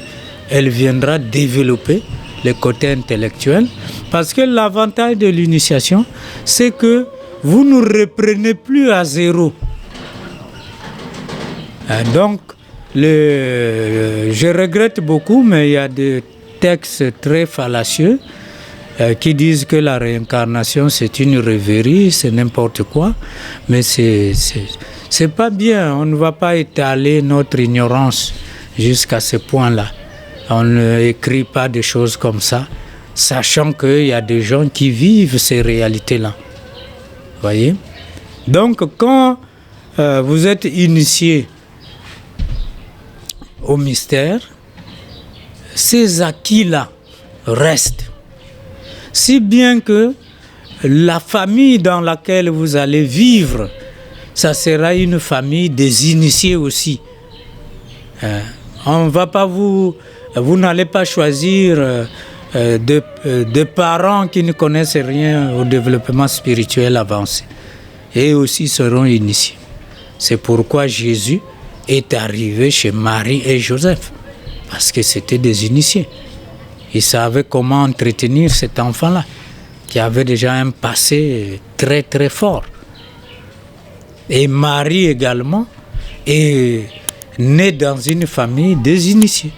elle viendra développer le côté intellectuel. Parce que l'avantage de l'initiation, c'est que vous ne reprenez plus à zéro. Donc, je regrette beaucoup, mais il y a des textes très fallacieux qui disent que la réincarnation, c'est une rêverie, c'est n'importe quoi. Mais c'est pas bien. On ne va pas étaler notre ignorance jusqu'à ce point-là. On n'écrit pas des choses comme ça, sachant qu'il y a des gens qui vivent ces réalités-là. Voyez? Donc, quand vous êtes initié au mystère, ces acquis-là restent. Si bien que la famille dans laquelle vous allez vivre, ça sera une famille des initiés aussi. On va pas vous n'allez pas choisir de parents qui ne connaissent rien au développement spirituel avancé. Et aussi seront initiés. C'est pourquoi Jésus est arrivé chez Marie et Joseph, parce que c'était des initiés. Ils savaient comment entretenir cet enfant-là, qui avait déjà un passé très très fort. Et Marie également est née dans une famille des initiés.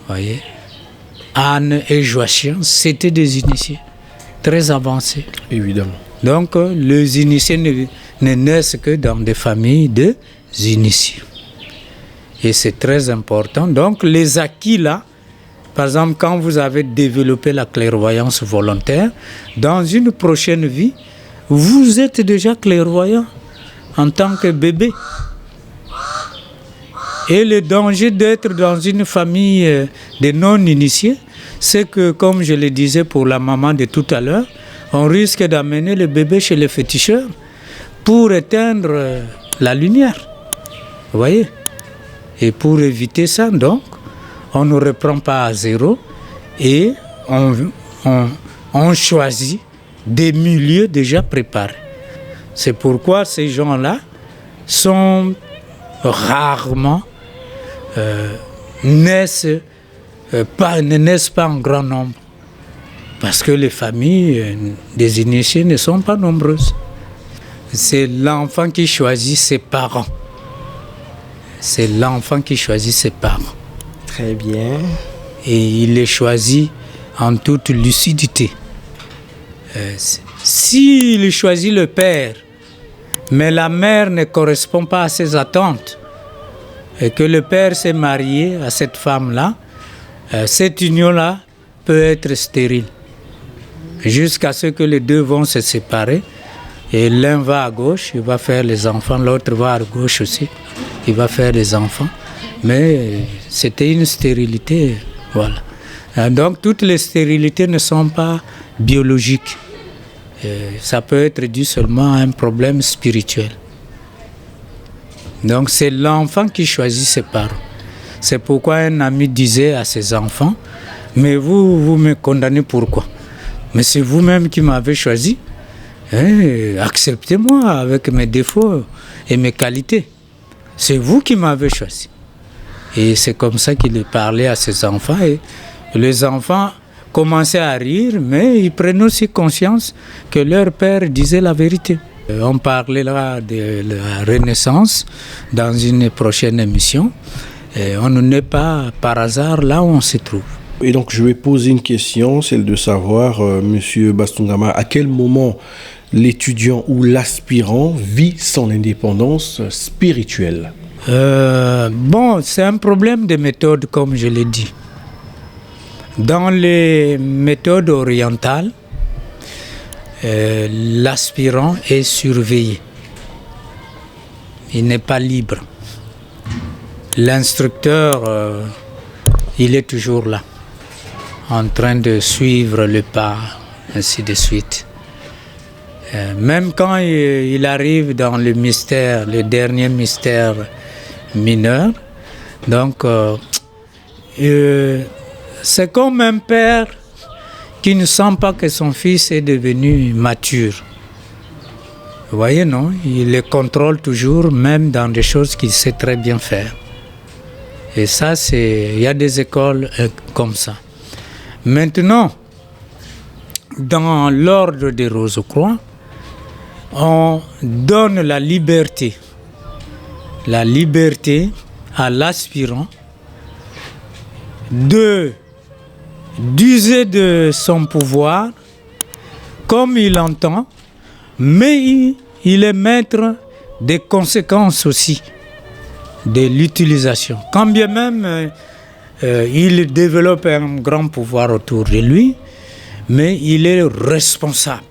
Voyez, Anne et Joachim, c'était des initiés très avancés. Évidemment. Donc, les initiés ne naissent que dans des familles de initiés. Et c'est très important. Donc, les acquis là, par exemple, quand vous avez développé la clairvoyance volontaire, dans une prochaine vie, vous êtes déjà clairvoyant en tant que bébé. Et le danger d'être dans une famille de non-initiés, c'est que, comme je le disais pour la maman de tout à l'heure, on risque d'amener le bébé chez le féticheur pour éteindre la lumière. Vous voyez? Et pour éviter ça, donc, on ne reprend pas à zéro et on choisit des milieux déjà préparés. C'est pourquoi ces gens-là sont rarement ne naissent pas en grand nombre. Parce que les familles des initiés ne sont pas nombreuses. C'est l'enfant qui choisit ses parents. C'est l'enfant qui choisit ses parents. Très bien. Et il les choisit en toute lucidité. S'il choisit le père, mais la mère ne correspond pas à ses attentes, et que le père s'est marié à cette femme-là, cette union-là peut être stérile. Jusqu'à ce que les deux vont se séparer, et l'un va à gauche, il va faire les enfants, l'autre va à gauche aussi, il va faire les enfants. Mais c'était une stérilité, voilà. Donc toutes les stérilités ne sont pas biologiques. Ça peut être dû seulement à un problème spirituel. Donc c'est l'enfant qui choisit ses parents. C'est pourquoi un ami disait à ses enfants, mais vous me condamnez pourquoi? Mais c'est vous-même qui m'avez choisi. Acceptez-moi avec mes défauts et mes qualités. C'est vous qui m'avez choisi. Et c'est comme ça qu'il parlait à ses enfants. Et les enfants commençaient à rire, mais ils prenaient aussi conscience que leur père disait la vérité. On parlait là de la Renaissance dans une prochaine émission. Et on n'est pas par hasard là où on se trouve. Et donc je vais poser une question, celle de savoir, Monsieur Bastungama, à quel moment l'étudiant ou l'aspirant vit son indépendance spirituelle? C'est un problème de méthode, comme je l'ai dit. Dans les méthodes orientales, l'aspirant est surveillé. Il n'est pas libre. L'instructeur, il est toujours là, en train de suivre le pas, ainsi de suite. Même quand il arrive dans le mystère, le dernier mystère mineur, donc c'est comme un père qui ne sent pas que son fils est devenu mature. Vous voyez, non? Il le contrôle toujours, même dans des choses qu'il sait très bien faire. Et ça, il y a des écoles comme ça. Maintenant, dans l'ordre des Rose-Croix, on donne la liberté à l'aspirant d'user de son pouvoir comme il entend, mais il est maître des conséquences aussi de l'utilisation. Quand bien même il développe un grand pouvoir autour de lui, mais il est responsable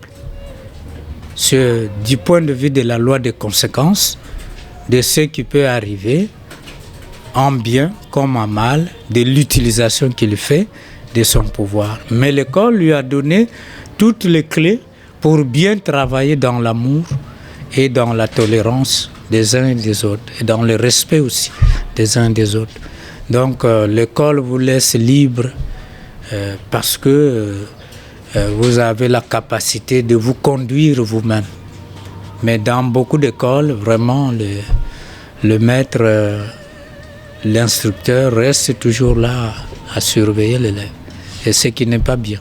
du point de vue de la loi des conséquences de ce qui peut arriver en bien comme en mal, de l'utilisation qu'il fait de son pouvoir. Mais l'école lui a donné toutes les clés pour bien travailler dans l'amour et dans la tolérance des uns et des autres, et dans le respect aussi des uns et des autres. Donc l'école vous laisse libre parce que vous avez la capacité de vous conduire vous-même. Mais dans beaucoup d'écoles, vraiment, le maître, l'instructeur reste toujours là à surveiller l'élève. Et ce qui n'est pas bien.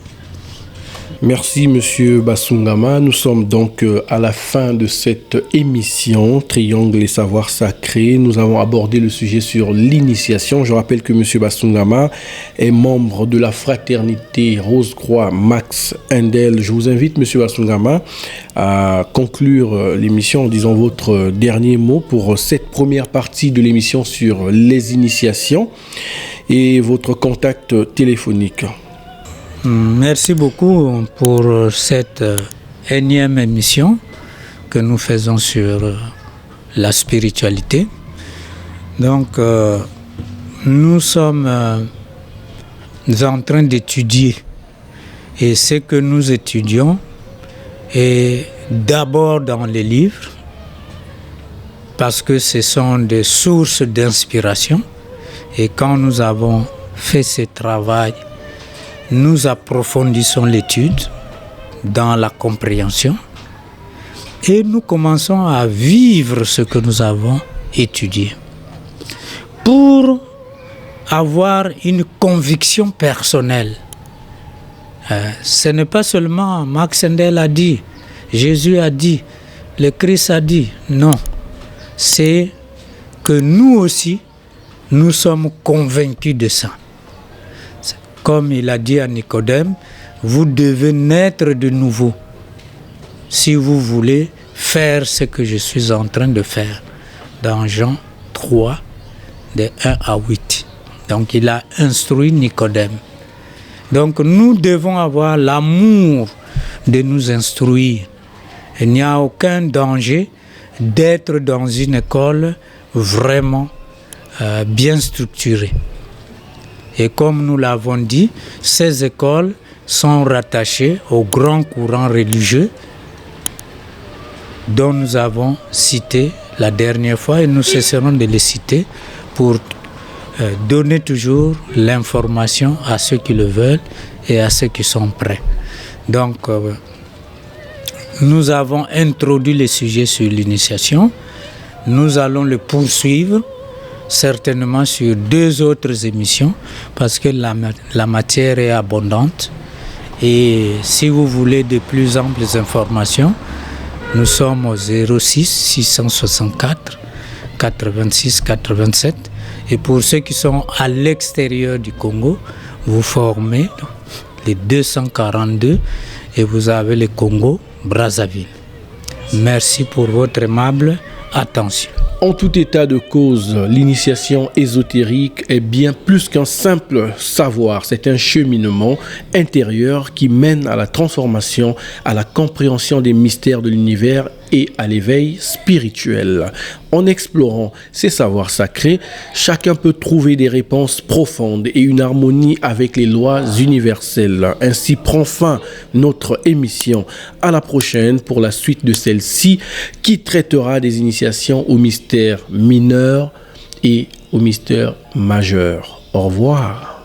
Merci Monsieur Basungama. Nous sommes donc à la fin de cette émission Triangle et Savoir Sacré. Nous avons abordé le sujet sur l'initiation. Je rappelle que Monsieur Basungama est membre de la fraternité Rose-Croix Max Endel. Je vous invite Monsieur Basungama à conclure l'émission en disant votre dernier mot pour cette première partie de l'émission sur les initiations et votre contact téléphonique. Merci beaucoup pour cette énième émission que nous faisons sur la spiritualité. Donc, nous sommes en train d'étudier. Et ce que nous étudions est d'abord dans les livres, parce que ce sont des sources d'inspiration. Et quand nous avons fait ce travail, nous approfondissons l'étude dans la compréhension et nous commençons à vivre ce que nous avons étudié pour avoir une conviction personnelle. Ce n'est pas seulement Max Endel a dit, Jésus a dit, le Christ a dit, non. C'est que nous aussi, nous sommes convaincus de ça. Comme il a dit à Nicodème, vous devez naître de nouveau si vous voulez faire ce que je suis en train de faire. Dans Jean 3, de 1 à 8. Donc il a instruit Nicodème. Donc nous devons avoir l'amour de nous instruire. Il n'y a aucun danger d'être dans une école vraiment bien structurée. Et comme nous l'avons dit, ces écoles sont rattachées aux grands courants religieux dont nous avons cité la dernière fois et nous cesserons de les citer pour donner toujours l'information à ceux qui le veulent et à ceux qui sont prêts. Donc, nous avons introduit le sujet sur l'initiation. Nous allons le poursuivre certainement sur 2 autres émissions parce que la matière est abondante et si vous voulez de plus amples informations, nous sommes au 06 664 86 87 et pour ceux qui sont à l'extérieur du Congo, vous formez les 242 et vous avez le Congo Brazzaville. Merci pour votre aimable attention. En tout état de cause, l'initiation ésotérique est bien plus qu'un simple savoir. C'est un cheminement intérieur qui mène à la transformation, à la compréhension des mystères de l'univers et à l'éveil spirituel. En explorant ces savoirs sacrés, chacun peut trouver des réponses profondes et une harmonie avec les lois universelles. Ainsi prend fin notre émission. À la prochaine pour la suite de celle-ci qui traitera des initiations aux mystères mineurs et aux mystères majeurs. Au revoir.